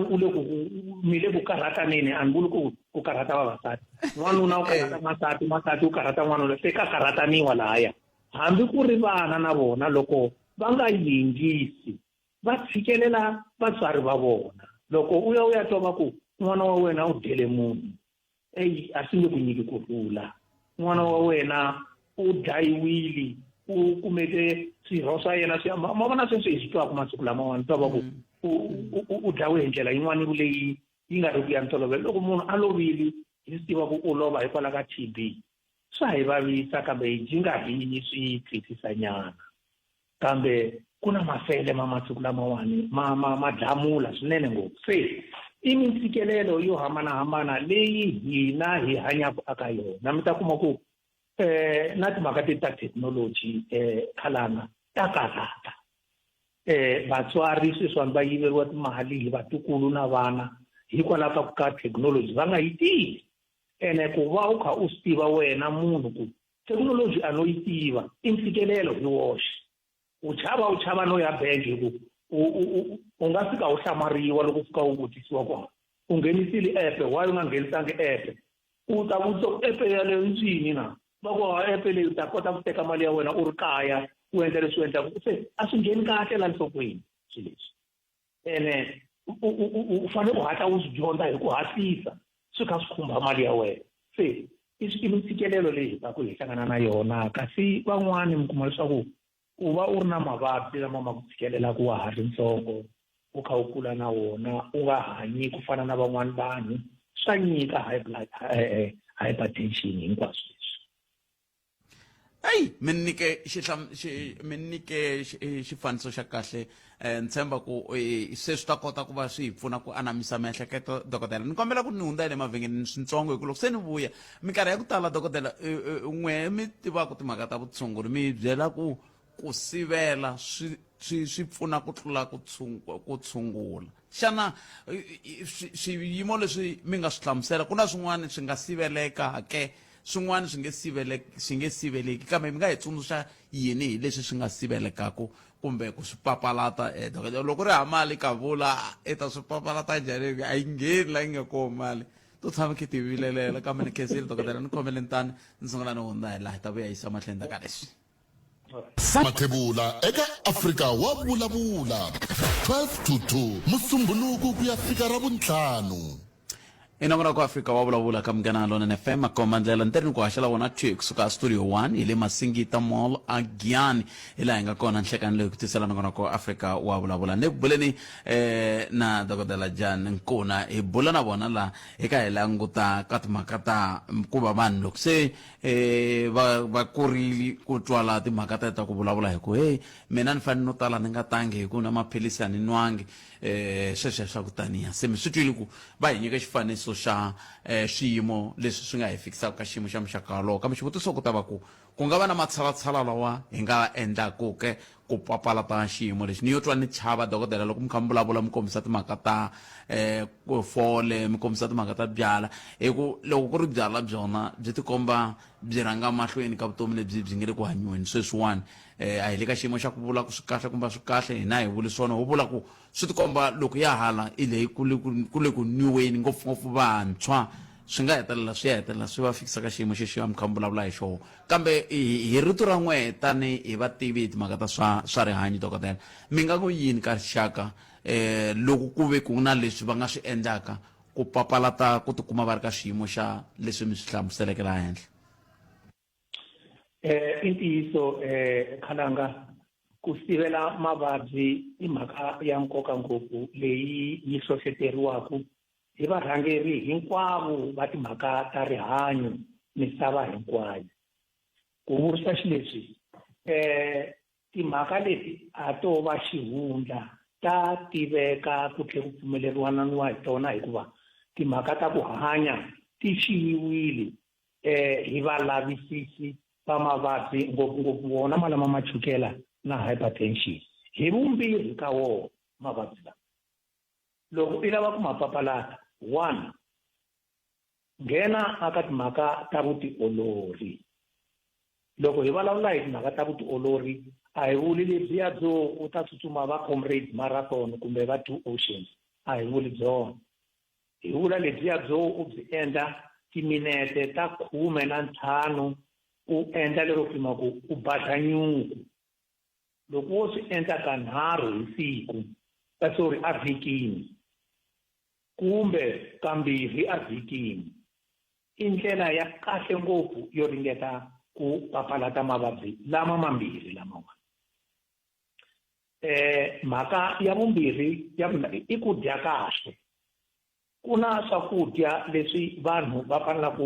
mi le ku karhataneni a ni vuli ku karhata vavasati n'wanuna u karhata masati u karhata n'wanuna se ka karhataniwa lahaya hambi ku ri vana na vona loko va nga yingisi va tshikelela vatswari va vona. Loko u ya twa va ku n'wana wa wena u dele munhu, a swi nge ku nyiki kurhula. N'wana wa wena u dlayiwile, u kumeke swirho swa yena ma vona sweswi hi swi twaka masiku lamawani twa va ku u dlayiwe hi ndlela yin'wana leyi yi nga ri ku ya ntolovelo. Loko munhu a lovile hi swi tiva ku u lova hikwalaho ka TB, swa hi vavisa kambe hi nga hi swi twisisanyana. Kambe ku na mafele ma masiku lamawani ma dlamula swinene ngopfu. Se i mintsikelelo yo hambanahambana leyi hina hi hanyaka aka yona. Mi ta kuma ku na timhaka ta technology khalanga ta karata. Vatswari sweswiwani va yiveriwa timali hi vatukulu na vana hikwalaho ka technology va nga yi tivi. Ene ku va u kha u swi tiva wena munhu ku technology a no yi tiva i ntsikelelo hi woxe. U chava no ya bank hi ku u nga fika u hlamariwa loko fika u vutisiwa ku u nghenisile app, why u nga nghenisanga app? U ta vutisa app yaleyo ncini na? Va ku app leyi u ta kota ku teka mali ya wena u ri kaya u endla leswi u endlaka. Se a swi ngheni kahle la nhlokweni swilo leswi. Ene u fanele u hatla u swi dyondza hi ku hatlisa swi kha swi khumba mali ya wena. Se i mintsikelelo leyi hi ku hi hlangana na yona. Kasi van'wani mi kuma leswaku u va u ri na mavabyi lama ma ku tshikelelaka wa ha ri ntsongo, u kha u kula na wona, u nga hanyi ku fana na van'wani vanhu, swa nyika hypertension hinkwaswo leswi. mi nyike xifaniso xa kahle. Ni tshemba ku se swi ta kota ku va swi hi pfuna ku anamisa miehleketo dokodela. Ni kombela ku ni hundza le mavhengeleni swintsongo hi ku loko se ni vuya minkarhi ya ku tala dokodela n'we mi tivaka timhaka ta vutshunguri mi byela ku sivela swi pfuna ku tlula ku tshungula. Xana swiyimo leswi mi nga swi hlamusela ku na swin'wana swi nga siveleka ke swin'wana swi nge siveleki kambe mi nga hi tsundzuxa yini hi leswi swi nga sivelekaku kumbe ku swi papalata? Loko ri mali ka vula ta swi papalata njhani? A yi ngheni la yi nga koho mali to tshama khe ti vilelela kambe ni khensile dokodela ni khomele ntani ni sungula ni hundza hi laha hi ta vuya yisa mahlweni ta ka leswi. Mathebula eka Afrika wa vulavula 12 to 2 Musumbhunuku ku ya fika Ravuntlhanu. Inongora ku Afrika wa vulavula ka Munghana Lonene FM akomandlela ntirni ku haxela wona kusuka studio 1 ile Masingita Mall a Giyani ila hi nga kona nhlekani leyi ku tisela nongora ku Afrika wa vulavula ne buleni na dokodela Jan Nkuna hi bula na bona la eka hi languta ka timhaka ta ku va vanhu loko se va kurili ku twala timhaka ta ku vulavula hi ku mina ni fanele no tala ni nga tangi hi ku na maphilisi ani nwangi sweswo swa ku taniya se mi swi twile ku va hi nyika xifaniso xa swiyimo leswi swi nga hi fikisaka ka xiyimo xa muxaka walowo kambe xivutiso ku ta va ku nga va na matshalatshala lawa hi nga endlaku ke ku papalata xiyimo lexi. Ni yo twa ni chava dokodela loko mi kha mi vulavula mi kombisa timhaka ta fole mi kombisa timhaka ta byala hi ku loko ku ri byala byona byi tikomba byi rhanga mahlweni ka vutomi lebyi byi nge le ku hanyiweni sweswiwani a hi le ka xiyimo xa ku vula ku swi kahle kumbe swi kahle hina hi vuli swona ho vula ku swi tikomba loko ya hala i leyi ku le ku nwiweni ngopfungopfu vantshwa swi nga hetelela swi va fikisa ka xiyimo xexiwa mi kha mi vulavula hi xoho. Kambe hi rito ra n'we tani hi vativi hi timhaka ta swa rihanyo dokodela mi nga ku yini ka rixaka loko ku ve ku na leswi va nga swi endlaka ku papalata ku tikuma va ri ka xiyimo xa leswi mi swi hlamuseleke laha henhla? I ntiyiso Khalanga, ku sivela mavabyi i mhaka ya nkoka ngopfu leyi yi hlohloteriwaka hi varhangeri hinkwavo va timhaka ta rihanyo misava hinkwayo. Ku vurisa xileswi timhaka leti a to va xihundla ta tiveka ku tlhela ku pfumeleriwananiwa hi tona hikuva timhaka ta ku hanya ti xiyiwile hi valavisisi va mavabyi ngopfungopfu wona malama ma chukela na hypertension hi vumbirhi ka wona mavabyi lawa. Loko i lava ku ma papalata, 1, nghena aka timhaka ta vutiolori. Loko hi vulavula hi timhaka ta vutiolori a hi vuli lebyiya byo u ta tsutsuma va Comrades Marathon kumbe va 2 Oceans, a hi vuli byona. Hi vula lebyiya byo u byi endla timinete ta 15 u endla lero pima ku u basa nyuku loko wo swi endla kanharhu hi siku sorry a vhikini kumbe kambirhi a vhikini i ndlela ya kahle ngopfu yo ringeta ku papalata mavabyi lama mambirhi lamawani mhaka ya vumbirhi i ku dya kahle ku na swakudya leswi vanhu va fanelaka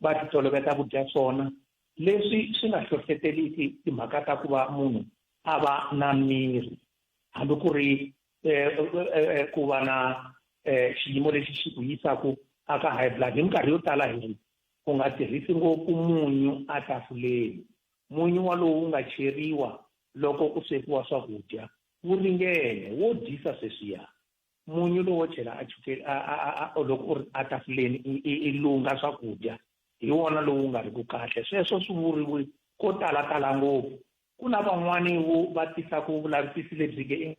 va ti toloveta ku dya swona leswi swi nga hlohleteliki timhaka ta ku va munhu a va na miri hambi ku ri ku va na xiyimo lexi xi ku yisaka aka high blood hi minkarhi yo tala hi u nga tirhisi ngopfu munyu atafuleni munyu walowu nga cheriwa loko ku swekiwa swakudya wu ringene wo dyisa sweswiya munyu lowo chela loko u ri atafuleni i lunga swakudya hi wona lowu nga ri ku kahle sweswo swi vuriwe ko talatala ngopfu ku na van'wani va tisaka vulavisisi lebyi ke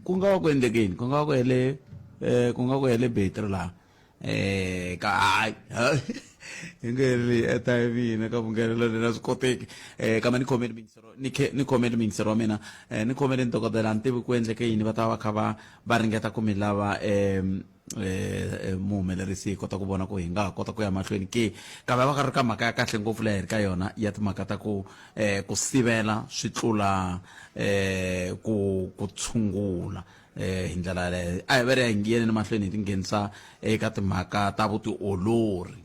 ku nga va ku endlekeni ku nga va ku hele betri laha ka hayi hi nge ri etayimini ka vungenelo lena swi koteki kama ni khomeli mingisero wa mina ni khomeli ni dokodela ni tivi ku endleke yini va ta va kha va ringeta ku mi lava muhumelerisi hi kota ku vona ku hi nga kota ku ya mahlweni ke kambe va ka ri ka mhaka ya kahle ngopfu leyi hi ri ka yona ya timhaka ta ku sivela swi tlula ku tshungula hi ndlela yaleyo a hi veri ya ngiyeni ni mahlweni hi tinghenisa eka timhaka ta vutiolori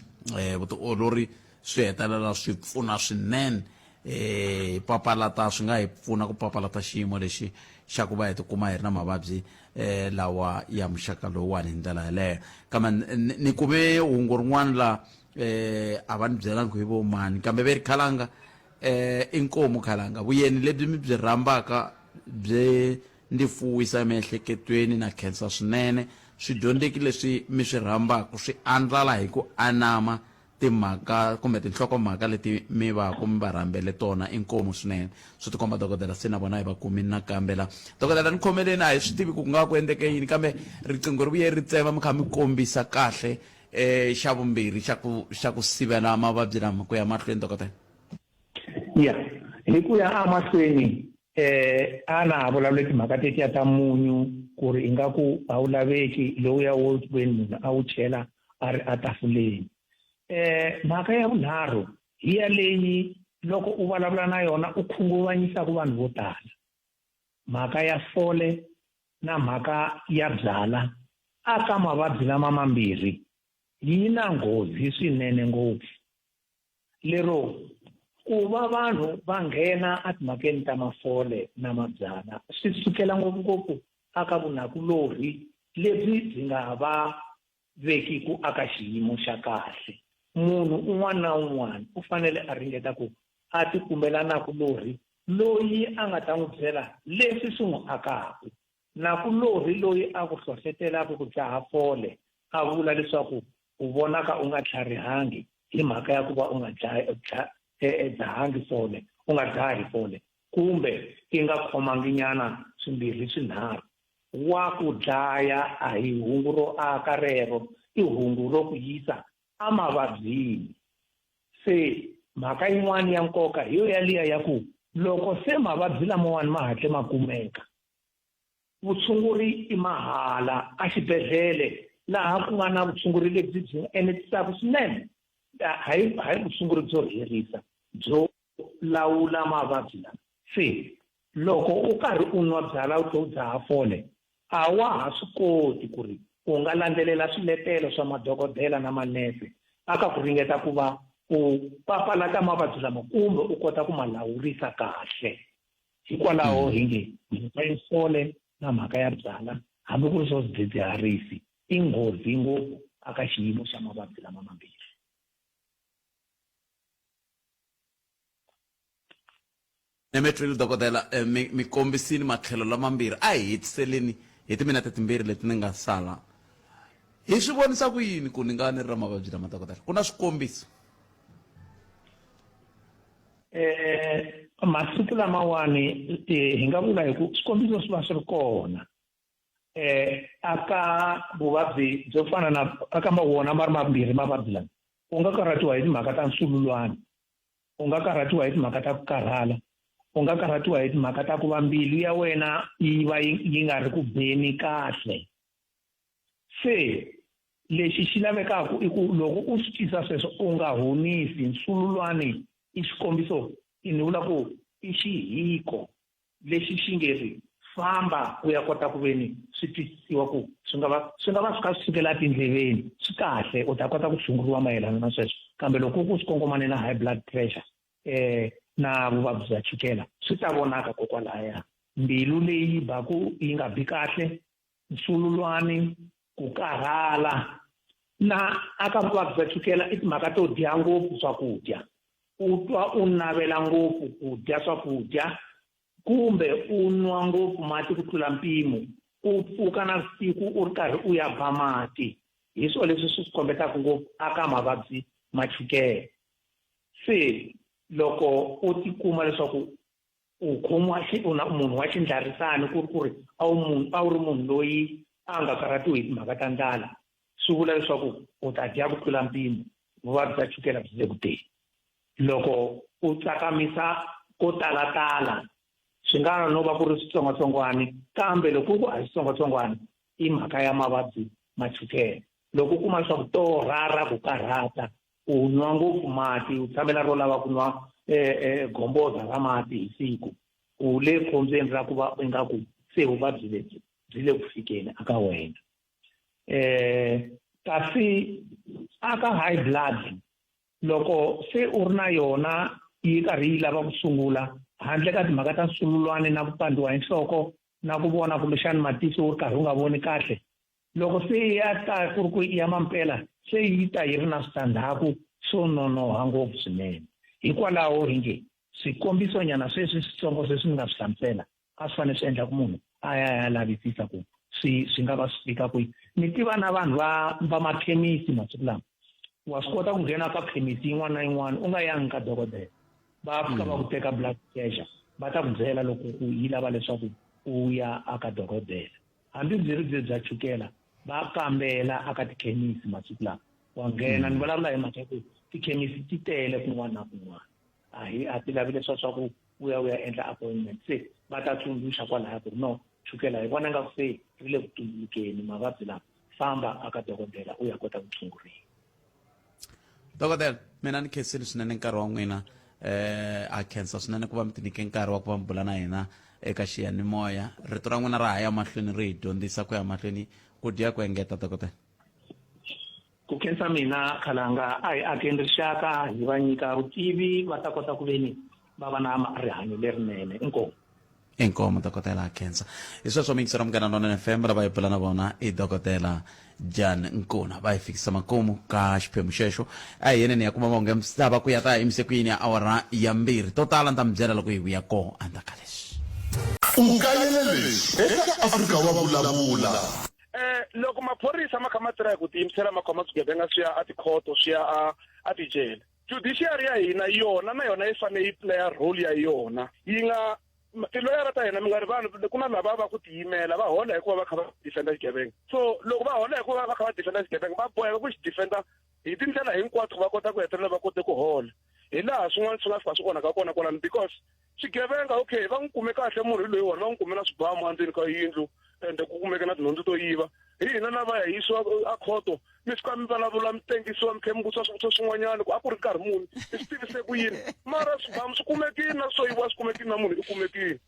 vutiolori swi hetelela swi pfuna swinene papalata swi nga hi pfuna ku papalata xiyimo lexi xa ku va hi tikuma hi ri na mavabyi lawa ya muxaka lowuwani hi ndlela yaleyo kambe ni kume hungu rin'wana laha a va ni byelangi hi vo mani kambe ve ri khalanga inkomu khalanga vuyeni lebyi mi byi rhambaka byi ndi fuwisa emiehleketweni na khensa swinene swidyondzeki leswi mi swi rhambaka swi andlala hi ku anama timhaka kumbe tinhlokomhaka leti mi va rhambele tona inkomu swinene swi tikomba dokodela se na vona hi va kumini nakambe la dokodela ni khomeleni a hi swi tivi ku nga ku endleke yini kambe riqingho ri vuye ri tsema mi kha mi kombisa kahle xa vumbirhi xa ku sivela mavabyi lama ku ya mahlweni dokodela ya hi ku ya amahlweni a na vulavule timhaka tetiya ta munyu ku ri ingaku a wu laveki lowuya wo veni munhu a wu chela a ri atafuleni mhaka ya vunharhu hi ya leyi loko u vulavula na yona u khunguvanyisaka vanhu vo tala mhaka ya fole na mhaka ya byala aka mavabyi lama mambirhi yi na nghozi swinene ngopfu lero ku va vanhu va nghena etimhakeni ta mafole na mabyala swi sukela ngopfungopfu aka vunakulori lebyi byi nga va vekiku aka xiyimo xa kahle munhu un'wana na un'wana u fanele a ringeta ku a ti kumbela nakulori loyi a nga ta n'wi byela leswi swi n'wi akaka nakulori loyi a ku hlohletelaka ku dzaha fole a vula leswaku u vonaka u nga tlharihangi hi mhaka ya ku va u nga dzahangi fole u nga dzahi fole kumbe i nga khomangi nyana swimbirhi swinharhu wa ku dlaya a hi hungu ro aka rero i hungu ro ku yisa amavabyini se mhaka yin'wana ya nkoka hi yo yaliya ya ku loko se mavabyi lamawani ma hatle ma kumeka vutshunguri i mahala a xibedhlele laha ku nga na vutshunguri lebyi byi enerisaka swinene hayi vutshunguri byo herisa byo lawula mavabyi lama se loko u karhi u nwa byala u tlhe u dzaha fole a wa ha swi koti ku ri u nga landzelela swiletelo swa madokodela na manese aka ku ringeta ku va u papalata mavabyi lama kumbe u kota ku ma lawurisa kahle hikwalaho hi nge mhaka ya fole na mhaka ya byala hambi ku ri swo swidzidziharisi i nghozi ngopfu aka xiyimo xa mavabyi lama mambirhi Nemetril dokodela mi kombisini matlhelo lamambirhi a hi hetiseleni hi timinete timbirhi leti ni nga sala hi swi vonisa ku yini ku ni nga ni ri ra mavabyi lama dokodela ku na swikombiso masiku lamawani hi nga vula hi ku swikombiso swi va swi ri kona aka vuvabyi byo fana na aka wona ma ri mambirhi mavabyi lama u nga karhatiwa hi timhaka ta nsululwana, u nga karhatiwa hi timhaka ta ku karhala, u nga karhatiwa hi timhaka ta ku va mbilu ya wena yi va yi nga ri ku beni kahle. Se lexi xi lavekaka i ku loko u swi tisa sweswo u nga honisi. Nsululwani i xikombiso, ni vula ku i xihiko lexi xi nge ri famba u ya kota ku veni swi twisisiwa ku swi nga va swi kha swi fikela tindleveni, swi kahle u ta kota ku tshunguriwa mayelana na sweswo. Kambe loko ku swi kongomane na high blood pressure na vuvabyi bya chukela swi ta vonaka kokwalaya. Mbilu leyi baku yi nga bi kahle, nsululwani, ku karhala, na aka vuvabyi bya chukela i timhaka to dya ngopfu swakudya. U twa u navela ngopfu ku dya swakudya kumbe u nwa ngopfu mati ku tlula mpimo, u pfuka na siku u ri karhi u ya ba mati. Hi swona leswi swi kombetaka ngopfu aka mavabyi ma chukela. Se loko u tikuma leswaku u khomiwa munhu wa xindlarisani ku ri a wu ri munhu loyi a nga karhatiwi hi timhaka ta ndlala, swi vula leswaku u ta dya ku tlula mpimo, vuvabyi bya chukela byi le ku teni. Loko u tsakamisa ko talatala swi nga no va ku ri switsongwatsongwani, kambe loko ku a hi switsongwatsongwani i mhaka ya mavabyi ma chukela. Loko u kuma leswaku to rara ku karhata, u nwa ngopfu mati, u tshamela ro lava ku nwa gomboza ra mati hi siku, u le khombyeni ra ku va ingaku se vuvabyi lebyi byi le ku fikeni aka wena. Kasi aka high blood loko se u ri na yona yi karhi yi lava ku sungula, handle ka timhaka ta nsululwani na ku pandiwa hi nhloko na ku vona kumbexani matihlo u ri karhi u nga voni kahle, loko se ya ta ku ri ku ya mampela se yi ta yi ri na switandzhaku swo nonoha ngopfu swinene. Hikwalaho hi nge swikombiso nyana sweswi switsongo sweswi ni nga swi hlamusela a swi fanele swi endla ku munhu a ya lavisisa ku swi nga va swi fika kwihi. Ni tiva na vanhu va makhemisi masiku lama, wa swi kota ku nghena ka khemisi yin'wana na yin'wana u nga yangi ka dokodela, va fika va ku teka blood pressure, va ta ku byela loko yi lava leswaku u ya aka dokodela. Hambi byi ri bya chukela va kambela aka tikhemisi masiku lama, wa nghena ni vulavula hi mhaka ku tikhemisi ti tele kun'wana na kun'wana, a ti lavi leswa swa ku u ya endla appointment. Se va ta tsundzuxa kwalaya ku ri no chukela hi vona nga ku se ri le ku tumbulukeni, mavabyi lama famba aka dokodela u ya kota ku tshunguriwa. Dokodela, mina ni khensile swinene nkarhi wa n'wina, a khensa swinene ku va mi tinyike nkarhi wa ku va mi bula na hina eka xiyanimoya. Rito ra n'wina ra ha ya mahlweni ri hi dyondzisa ku ya mahlweni ku dya ku engeta. Dokodela, ku khensa mina Khalanga, a hi akeni rixaka, hi va nyika vutivi va ta kota ku veni va va na rihanyo lerinene. Inkomo dokodela a khensa. Hi sweswo mixera Munghana Lonene FM lava hi bula na vona i dokodela Jan Nkuna, va hi fikisa makumu ka xiphemu xexo. A hi yeneni ya kuma vonge misava ku ya ta emisekuyini ya awara ya 2 to tala ni ta mi byela loko hi vuya ko andaka leswi. U kayelele eka Afrika wa vulavula. Loko maphorisa ma kha ma tirha hi ku tiyimisela ma khoma swigevenga swi ya a tikhoto swi ya a tijele, judiciary ya hina yona na yona yi fanele yi playa role ya yona. Yi nga tiloyara ta hina mi nga ri vanhu ku na lava va ku tiyimela va hola hikuva va kha va defenda xigevenga. So loko va hola hikuva va kha va defenda xigevenga va boheka ku xi defenda hi tindlela hinkwato va kota ku hetelela va kote ku hola. Hi laha swin'wana swi nga fika swi onhaka kona kwalani, because xigevenga okay va n'wi kume kahle munhu loyi wona va n'wi kume na swibamu endzeni ka yindlu ende ku kumeke na tinhundzu to yiva. Hi hina na va ya yisiwa a khoto mi fika mi vulavula mi tengisiwa mi khe mi vutisa swivutiso swin'wanyana ku a ku ri nkarhi muni i swi tivise ku yini, mara swibamu swi kumekini na swo yiviwa swi kumekini na munhu i kumekini.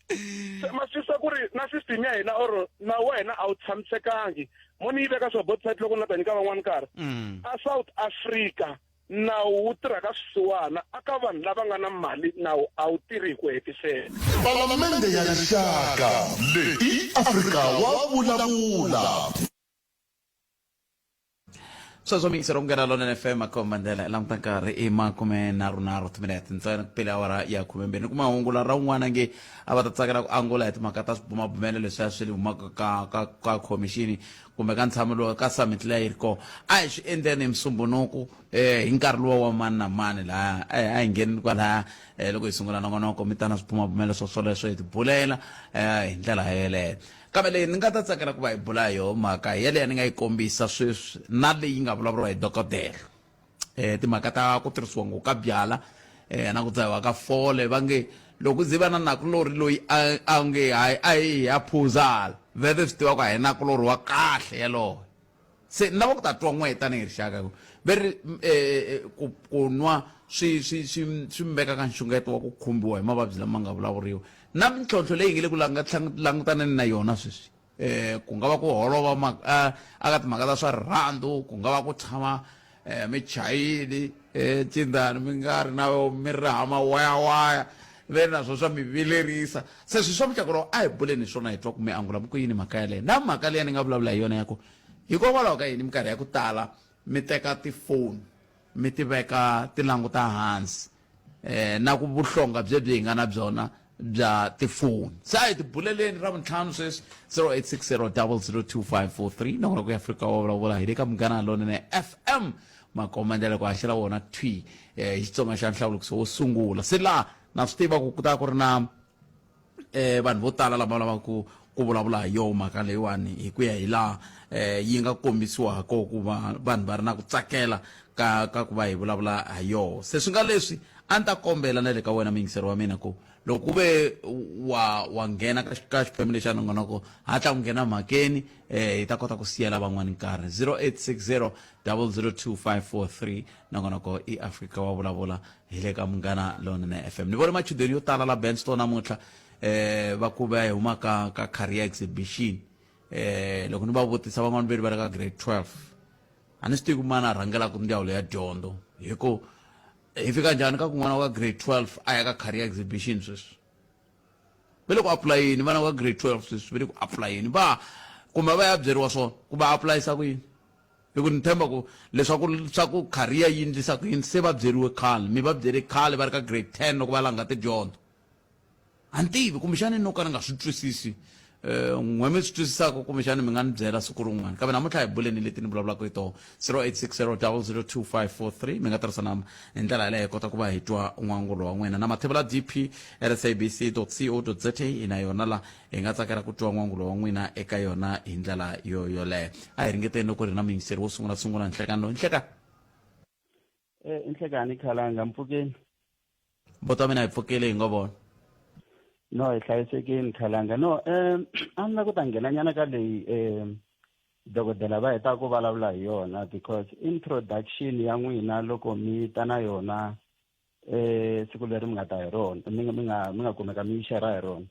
Se ma swisisa ku ri na system ya hina or na wena a wu tshamisekangi. Mo ni yi veka swa botside loko na ta nyika van'wana nkarhi. A South Africa nawu wu tirha ka swisiwana aka vanhu lava nga na mali, nawu a wu tirhi hi ku hetisela. Palamende ya rixaka leyi Afrika wa vulavula. Sweswo mixera Munghana Lonene FM akomandela languta nkarhi i 30 timinete ntsena ku pele awara ya 12 ni kuma hungula ra un'wana nge a va ta tsakela ku angula hi timhaka ta swibumabumelo leswi swi humaka ka khomixini kumbe ka ntshamo ka summit leyi yi ri kona. A hi swi endleni hi Musumbunuku hi nkarhi lowu wa mani na mani laha a hi nghenini kwalaya loko hi sungula nongonoko mi ta na swibumabumelo swoleswo hi tibulela hi ndlela yeleyo. kambe leyi ni nga ta tsakela ku va hi bula hi yona mhaka yaleyo ni nga yi kombisa sweswi na leyi nga vulavuriwa hi dokodela timhaka ta ku tirhisiwa ngopfu ka byala na ku dzahiwa ka fole va nge loko ndzi va na nakulori loyi a nge a hi ya phuzala vhete swi tiva ku a hi nakulori wa kahle yaloye se ni lava ku ta twa n'we tanihi rixaka veri ku nwa swi mbeka ka nxungeto wa ku khumbiwa hi mavabyi lama nga vulavuriwa na mintlhontlho leyi nge le ku langutaneni na yona sweswi ku nga va ku holova aka timhaka ta swa rirhandzu ku nga va ku tshama mi chayini tindhani mi nga ri na mi raha mawayawaya ve naswo swa mi vilerisa se swi swa mucako lowu a hi buleni swona hi twa ku mi angula mi ku yini mhaka yaleyo na mhaka leyi ni nga vulavula hi yona ya ku hikokwalaho ka yini minkarhi ya ku tala mi teka tifoni mi ti veka ti languta hansi na ku vuhlonga byebyi hi nga na byona bya tifoni se a hi tibuleleni ra vuntlhanu sweswi 0860002543 nakona ku ya Afrika wa vulavula hi le ka Munghana Lonene FM makomandela ku haxela wona twi hi Xitsonga xa nhlawuliso wo sungula se laha na swi tiva ku ta ku ri na vanhu vo tala lava lavaka ku vulavula hi yona mhaka leyiwani hi ku ya hi laha yi nga kombisiwaka ku va vanhu va ri na ku tsakela ka ku va hi vulavula hi yona se swi nga leswi a ni ta kombela na le ka wena muyingiseri wa mina ku loko ve wa nghena ka xiphemu lexi a ni ngona ku hatla ku nghena mhakeni hi ta kota ku siyela van'wani nkarhi 0860002543 nakona ko i Afrika wa vulavula hi le ka Munghana Lonene FM ni vone machudeni yo tala la Benstone namuntlha va ku va hi huma ka career exhibition loko ni va vutisa van'wani veri va ri ka grade 12 a ni swi tivi ku mana a rhangelaka ndzawulo ya dyondzo hi ku hi fika njhani ka kun'wana ka grade 12 a ya ka career exhibition sweswi ve le ku aplayini vana ka grade 12 sweswi ve le ku aplayini va kumbe va ya byeriwa swona ku va aplayisa ku yini hi ku ni tshemba ku leswaku swa ku career yi endlisa ku yini se va byeriwe khale mi va byele khale va ri ka grade 10 loko va langa tidyondzo a ni tivi kumbexani no ka ni nga swi twisisi n'we mi swi twisisaka kumbexani mi nga ni byela siku rin'wana kambe namuntlha hi buleni leti ni vulavulaka hi tona 0860002543 mi nga tirhisana hi ndlela yaleyo hi kota ku va hi twa n'wangulo wa n'wina na mathebula dp@sabc.co.za hi na yona la hi nga tsakela ku twa n'wangulo wa n'wina eka yona hi ndlela yoleyo a hi ringeteni loko ri na muyingiseri wo sungula nhlekani lowu nhlekani khalanga mpfukeni mboto wa mina hi pfukele hi ngo vona no hi hlayisekini khalanga no a ni la ku ta nghenanyana ka leyi dokodela va heta ku vulavula hi yona because introduction ya n'wina loko mi ta na yona siku leri mi nga ta hi rona mi nga kumeka mi yi xera hi rona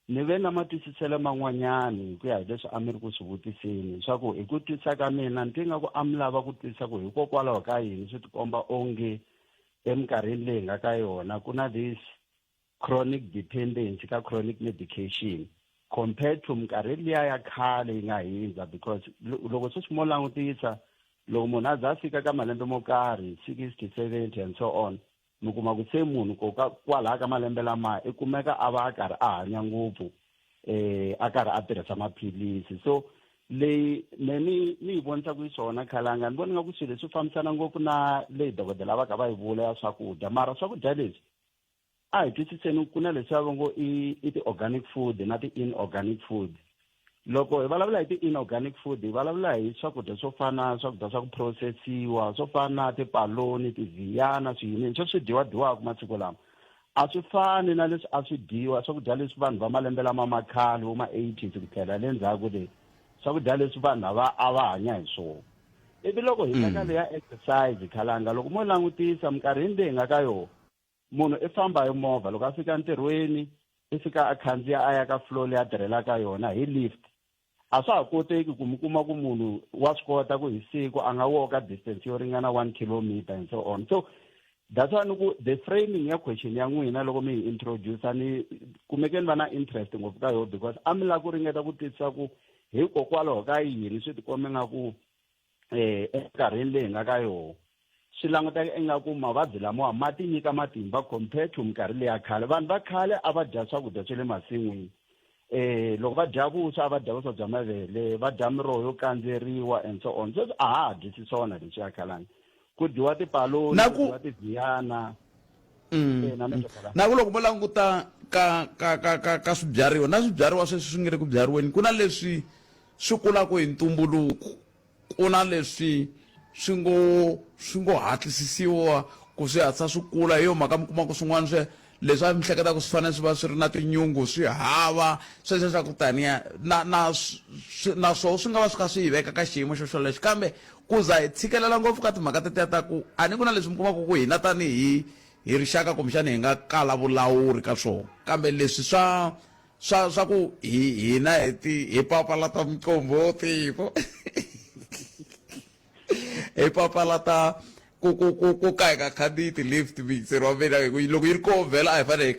ni ve na matwisiselo man'wanyani hi ku ya hi leswi a mi ri ku swi vutiseni swa ku hi ku twisa ka mina ni twi nga ku a mi lava ku twisisa ku hikokwalaho ka yini swi tikomba onge eminkarhini leyi nga ka yona ku na this chronic dependence ka chronic medication compared to minkarhi liya ya khale yi nga hindza because loko sweswi mo langutisa loko munhu a za a fika ka malembe mo karhi 60 70 and so on mi kuma ku se munhu kwalaha ka malembe lamaya i kumeka a va a karhi a hanya ngopfu a karhi a tirhisa maphilisi so leyi ni yi vonisa ku swona khalanga ni vona nga ku swilo leswi fambisana ngopfu na leyi dokodela va ka va yi vula ya swakudya mara swakudya leswi a hi twisiseni ku na leswi va ngo i ti-organic food na ti-inorganic food loko hi vulavula hi ti-inorganic food hi vulavula hi swakudya swo fana swakudya swa ku phurosesiwa swo fana na tipaloni tivhiyana swiyini swo swi dyiwaka masiku lama a swi fani na leswi a swi dyiwa swakudya leswi vanhu va malembe lama makhale vo ma-80s ku tlhela le ndzhaku leyi swakudya leswi vanhu a va hanya hi swona ivi loko hi teka leya exercise khalanga loko mo langutisa minkarhini leyi nga ka yona munhu i famba hi movha loko a fika ntirhweni i fika a khandziya a ya ka floor leyi a tirhelaka yona hi lift a swa ha koteki ku mi kuma ku munhu wa swi kota ku hi siku a nga walka distance yo ringana 1 kilometer and so on so that's why ni ku the framing ya question ya n'wina loko mi hi introduce ni kumeke ni va na interest ngopfu ka yona because a mi lava ku ringeta ku twisisa ku hikokwalaho ka yini swi tikome nga ku enkarhini leyi nga ka yona swi languteka ingaku mavabyi lamawa ma ti nyika matimba compared to minkarhi leyi ya khale vanhu va khale a va dya swakudya swa le masin'wini loko va dya vuswa a va dya vuswa bya mavele va dya miroho yo kandzeriwa and so on sweswi a ha ha dyisi swona leswi ya khalanga ku dyiwa tipaloni ku dyiwa tivhiyana na ku loko mo languta ka swibyariwa na swibyariwa sweswi swi nga ri ku byariweni ku na leswi swi kulaka hi ntumbuluko ku na leswi swi ngo hatlisisiwa ku swi hatlisa swi kula hi yo mhaka mi kuma ku swin'wana leswi a mi hleketa ku swi fanele swi va swi ri na tinyungu swi hava sweswo swa ku taniya na swoho swi nga va swi kha swi yi veka ka xiyimo xo xolexo kambe ku za hi tshikelela ngopfu ka timhaka tetiya ta ku a ni ku na leswi mi kumaka ku hina tanihi hi rixaka kumbexana hi nga kala vulawuri ka swona kambe leswi swa ku hina hi papalata miqombhoti hi papalata ku ka hi nga khandziyi ti-lift mikiseri wa mina loko yi ri koho vhela a hi fanele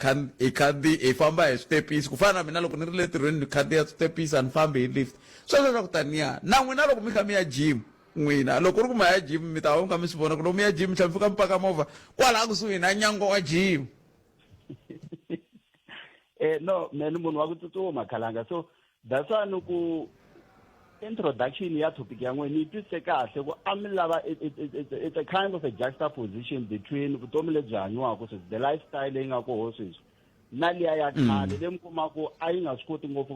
hi famba hi switepisi ku fana na mina loko ni ri le tirhweni ni khandziya switepisi a ni fambi hi lift sweswo swa ku taniya na n'wina loko mi kha mi ya gym n'wina loko ri ku ma ya gym mi ta va mi kha mi swi vona ku loko mi ya gym tlhela mi fika mi paka movha kwalaha kusuhi na nyango wa gym. No meni munhu wa ku tsutsuma Khalanga, so that's why ni ku introduction ya topic ya n'wina yi twisise kahle ku a mi lava it's a kind of a juxtaposition between vutomi lebyi hanyiwaka sweswi the lifestyle leyi nga koho sweswi na liya ya khale leyi mi kumaku a yi nga swi koti ngopfu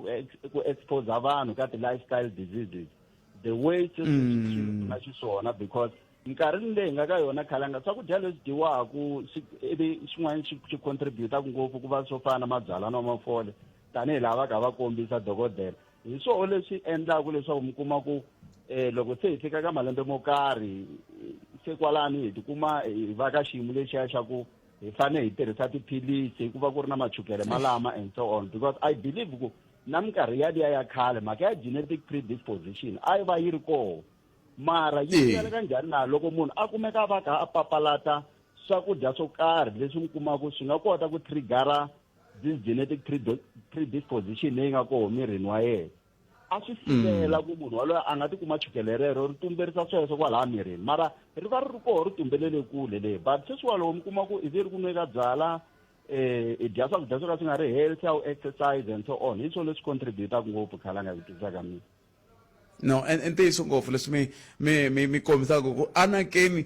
ku expose vanhu ka ti-lifestyle diseases the way na xiswona because minkarhini leyi nga ka yona Khalanga swakudya leswi dyiwaku ivi xin'wana xi contributaku ngopfu ku va swo fana na mabyalana wa mafole tanihi lava ka va kombisa dokodela hi swona leswi endlaku leswaku mi kuma ku loko se hi fika ka malembe mo karhi se kwalani hi tikuma hi va ka xiyimo lexiya xa ku hi fanele hi tirhisa tiphilisi hikuva ku ri na machukele malama and so on because I believe ku na minkarhi yaliya ya khale mhaka ya genetic predisposition a yi va yi ri koho mara yi siveleka njhani na loko munhu a kumeka a va kha a papalata swakudya swo karhi leswi mi kumaku swi nga kota ku triggera this genetic predisposition leyi nga koho mirini wa yena a swi sivela ku munhu waloye a nga tikuma chukele rero ri tumberisa sweswo kwalaha mirini mara ri va ri ri koho ri tumbelele kule leyi but sweswi walowo mi kuma ku i ri ku nweka byala i dya swakudya swo ka swi nga ri healthy au exercise and so on hi swona leswi contributaku ngopfu Khalanga hi twisisa ka mina. No ntiyiso ngopfu leswi mi kombisaka ku anakeni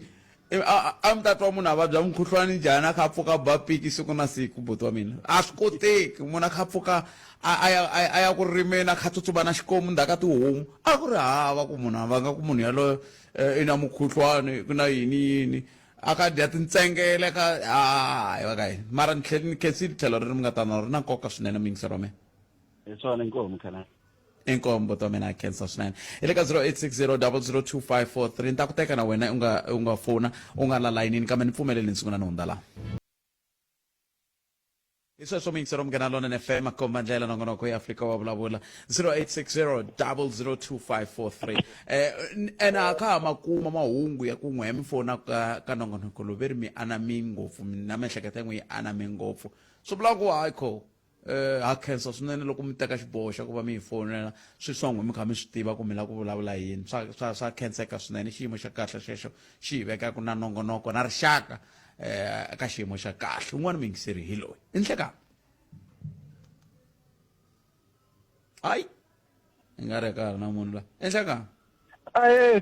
a mi ta twa munhu a vabya mukhuhlwani njhani a kha a pfuka bapiki siku na siku buti wa mina a swi koteki munhu a kha a pfuka a ya ku rimeni a kha tsutsuma na xikomu ndzhaka tihomu a ku ri hava ku munhu a vanga ku munhu yaloyo i na mukhuhlwani ku na yini a ka dya tintsengele ka hayi va ka yini mara ni khensile tlhelo ri mi nga ta na ri na nkoka swinene mingisero wa mina hi swona inkomu Khalanga. inkombo to mina cancer swinene hi le ka 0860002543 ni ta ku teka na wena u nga fona u nga la layinini kambe ni pfumeleli ni sungula ni hundza laha hi sweswo mingisero mugena lona FM akomba ndlela nongonoko ya Afrika wa vulavula 0860002543 ena kha makuma mahungu ya ku n'we mi fona ka nongonoko loveri mi anami ngopfu na miehleketo n'we yi anami ngopfu swi vula ku hayi kho ha cancer swinene loko mi teka xiboho xa ku va mi hi fonela swi swon'we mi kha mi swi tiva ku mi la ku vulavula yini swa khenseka swinene xiyimo xa kahle xexo xi hi vekaku na nongonoko na rixaka ka xiyimo xa kahle un'wana mingiseri hi loyi i nhleka hayi i nga ri karhi na munhu la i nhleka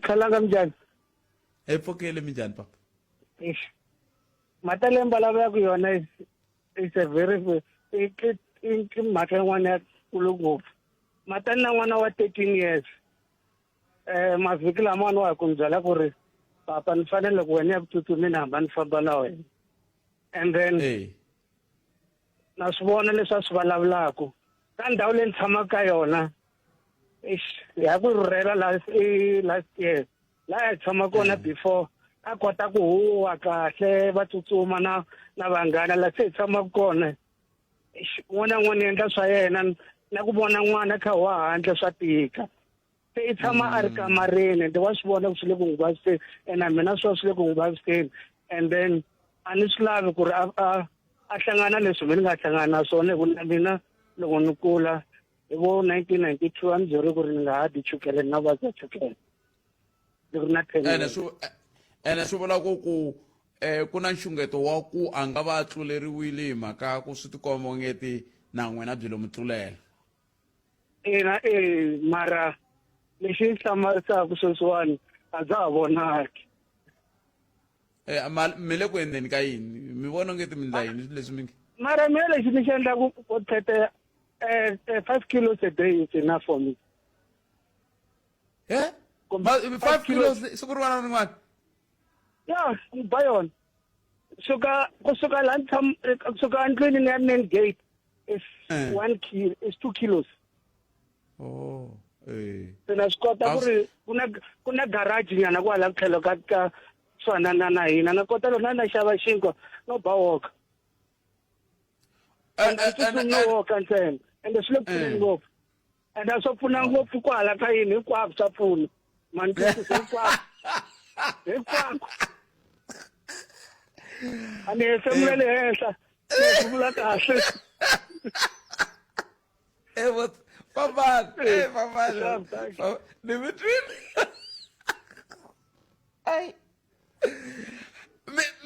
Khalanga minjhani hi pfukile minjhani papa mhaka leyi mbulavulaku yona is a very i mhaka yin'wana ya kulu ngopfu matani na n'wana wa 13 years mavhiki lamawani wa hi ku ni byela ku ri papa ni fanele loko wena ya vutsutsumi ni hamba ni famba na wena and then na swi vona leswi a swi vulavulaku ka ndhawu leyi ni tshamaka ka yona hi ya ku rhurhela last year laha hi tshama kona before a kota ku huwa kahle va tsutsuma na vanghana laha se hi tshamaka kona n'wana n'wana endla swa yena na ku vona n'wana kha wa handle swa tika se i tshama a ri kamareni ende wa swi vona ku swi le ku n'wi vaviseni ena mina swi le ku n'wi vaviseni and then a ni swi lavi ku ri a hlangana leswi mi ni nga hlangana na swona hi ku na mina loko ni kula hi vo 1992 a ni byeri ku ri ni nga ha di chukele ni nga vabya chukele ni ri na 10 ene swi vula ku ku na nxungeto wa ku a nga va tluleriwile hi mhaka ku swi tikomba ongeti na n'wina byi lo mi tlulela ina mara lexi hlamarisaka sweswiwani a bya ha vonaki mi le ku endleni ka yini mi vona ngeti mi ndla yini leswi mi mara mina lexi ni xi endlaku ku tete 5 kilos a day is enough for me. 5 kilos siku rin'wana na rin'wana Ya, ni ba yona. Kusuka la kusuka ndlwini ni ya main gate is 2 kilos. Oh, Sina swi kota ku ri kuna garage nyana kwala tlhelo ka swana na hina na kota loko na xava xinkwa no ba walk. And no walk ntsena ende swi le pfuneni ngopfu and a swo pfuna ngopfu kwala ka yini hinkwako swa pfuna mani twisisa hinkwako a ni hefemula le henhla ni hefemula kahle papana ni mi twile ai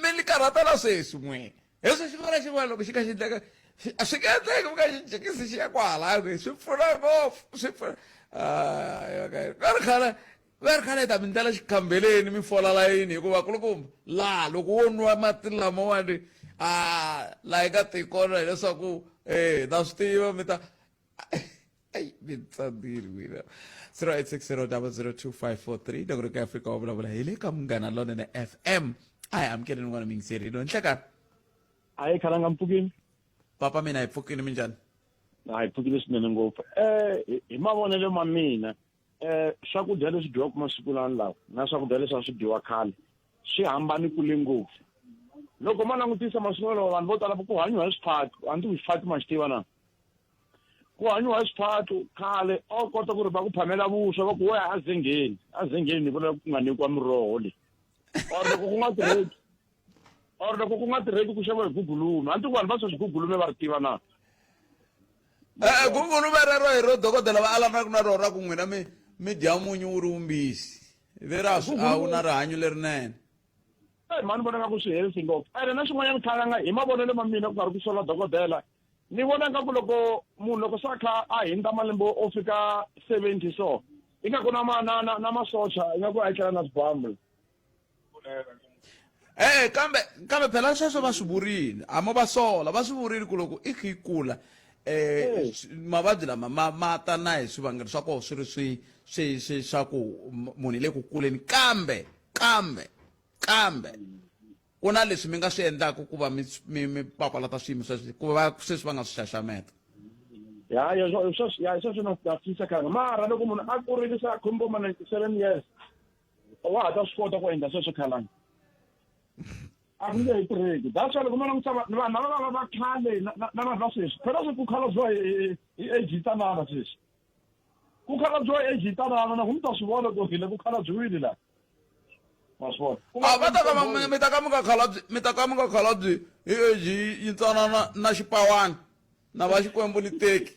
mi ni karhatela sweswi n'wina leswi xivona loko xi kha xi endleka a swi nga endleki mi ka xi jikisi xi ya kwahalani swi pfuna ngopfu swi pfuna va ri khale ta mi ndlela xikhambeleni mi fola layini hikuva kulukumba laha loko wo nwa mati lamawani laha eka tikona hileswaku ta swi tiva mi ta mi tsandziri wina 0860002543 loko ka Afrika wa vulavula hi le ka Munghana Lonene FM a hi amukeli n'wana mi ngiseriwa nhlekani a hi khalanga mpfukini papa mina hi pfukini minjhani a hi pfukile swinene ngopfu hi mavonelo ma mina swakudya leswi dyiwaka masiku lawa na swakudya leswi a swi dyiwa khale swi hambani kule ngopfu loko ma langutisa masiku lawa vanhu vo tala ku hanyiwa hi swifaki a ndzi ku swifaki ma xi tiva na ku hanyiwa hi swifaki khale a wu kota ku ri va ku phamela vuswa va ku wo ya azengeni ni vula ku nga nyikiwa miroho leyi or loko ku nga tirheki ku xava hi gugulume a ndzi ku vanhu va swa swigugulume va ri tiva na gugulume rero hi ro dokodela va alanaka na rona ku n'wina mi dya munyu wu ri wumbisi veri a wu na rihanyo lerinene mani vona nga ku swi herisi ngopfu ene na xin'wanyana khalanga hi mavonelo ma mina ku nga ri ku sola dokodela ni vona nga ku loko munhu loko sa kha a hundza malembe o fika 70 so i nga ku na masocha i nga ku a tlhela na swibambu kambe phela sweswo va swi vurile amo va sola va swi vurile ku loko i kha i kula mavabyi lama ma ta na hi swivangelo swa koho swi ri swi swa ku munhu hi le ku kuleni kambe ku na leswi mi nga swi endlaka ku va mi papalata swiyimo sweswi ku va sweswi va nga swi xaxameta sweswo na tisa khanga mara loko munhu a kurile sa khumbo ma 97 years wa ha ta swi kota ku endla sweswo khalanga a ku nge hi tirheki that's why loko ma langutisa vanhu lava va khale na vanhu va sweswi phela swi ku khalabyiwa hi age yi tanana sweswi ku khalabyiwa hi age yi tanana na ku mi ta swi vona ku hile ku khalabyiwile laha ma swi vona va ta ka mi ta ka mi nga khalabyi hi age yintsanana na xipawani na va xikwembu ni teki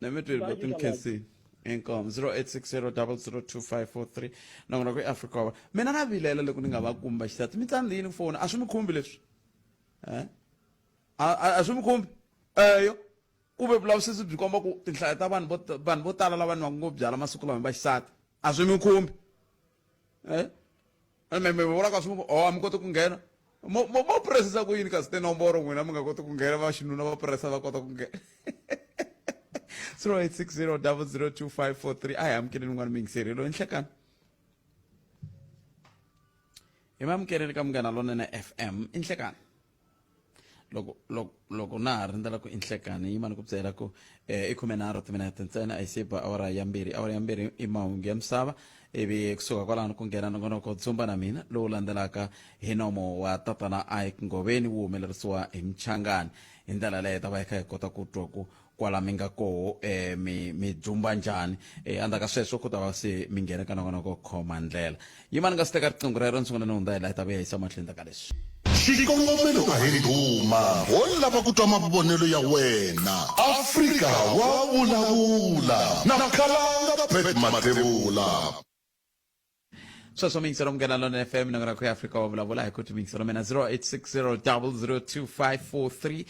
nemitweli but nimkhensini inkomo 0860002543 nangona kwi-africa mina na vilela loko ni nga va kumba xisati mi tsandzini foni a swi mi khumbi leswi a swi mi khumbi eyo kumbe vulavisisi byi komba ku tinhlayo ta vanhu vo tala lava ni va ngo byala masiku lama va xisati a swi mi khumbi mi vula ka swi a mi koti ku nghena mo puresisa ku yini kasi tinomboro n'wina mi nga koti ku nghena va xinuna va puresa va kota ku nghena 0860002543 a hi amukeleni n'wana mi yingiserile nhlekani hi mi amukeleni ka Munghana Lonene FM inhlekani loko na ha rindzela ku inhlekani yimani ku byela ku i 13 timinete ntsena a yi se ba awara ya mbirhi i mahungu ya misava ivi kusuka kwalano ku nghena nongonoko dzumba na mina lowu landzelaka hi nomo wa tatana Ike Ngoveni wu humelerisiwa hi Mchangani hi ndlela leyi ta va hi kha hi kota ku twa ku kwala mi nga koho mi dzumba njhani andzaka sweswo ku ta va se mi nghena ka nongonoko khoma ndlela yimani nga si teka riqingho rero ni sungula ni hundza hi laha hi ta va hi yisa mahlweni ka leswi xikongomelo a hi ndhuma wo lava ku twa mavonelo ya wena Afrika wa vulavula na Khalanga Pet Mathebula sweswo mi yingisela Munghana Lonene FM nangona ku Africa wa vulavula hi kuti mi yingisela mina 0860002543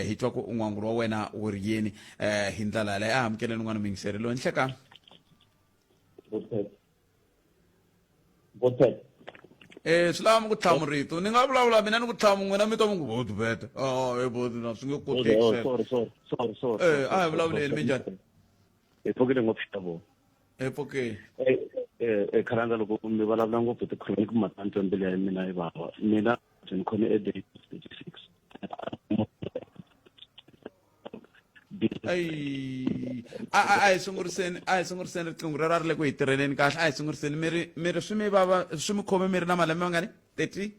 hi twa ku un'wangulu wa wena wu ri yini hi ndlela leyi a amukeleni n'wana mi yingiserile nhlekani Bothet. Swi ku thlamu rito ni nga vulavula mina ni ku thlamu n'wina mi to mi ku bodu beta bodu na swi nge koteki Sorry. a hi vulavuleni minjhani Epokile ngopfu xitavo. epokeni Kharanga loko mi vulavula ngopfu ti chronic matanto mbele ya mina yi vava. Mina ni khome day 36. ai sunguriseni riqingho rero ri le ku hi tirheleni kahle a hi sunguriseni miri swi mi vava swi mi khome mi ri na malembe mangani 30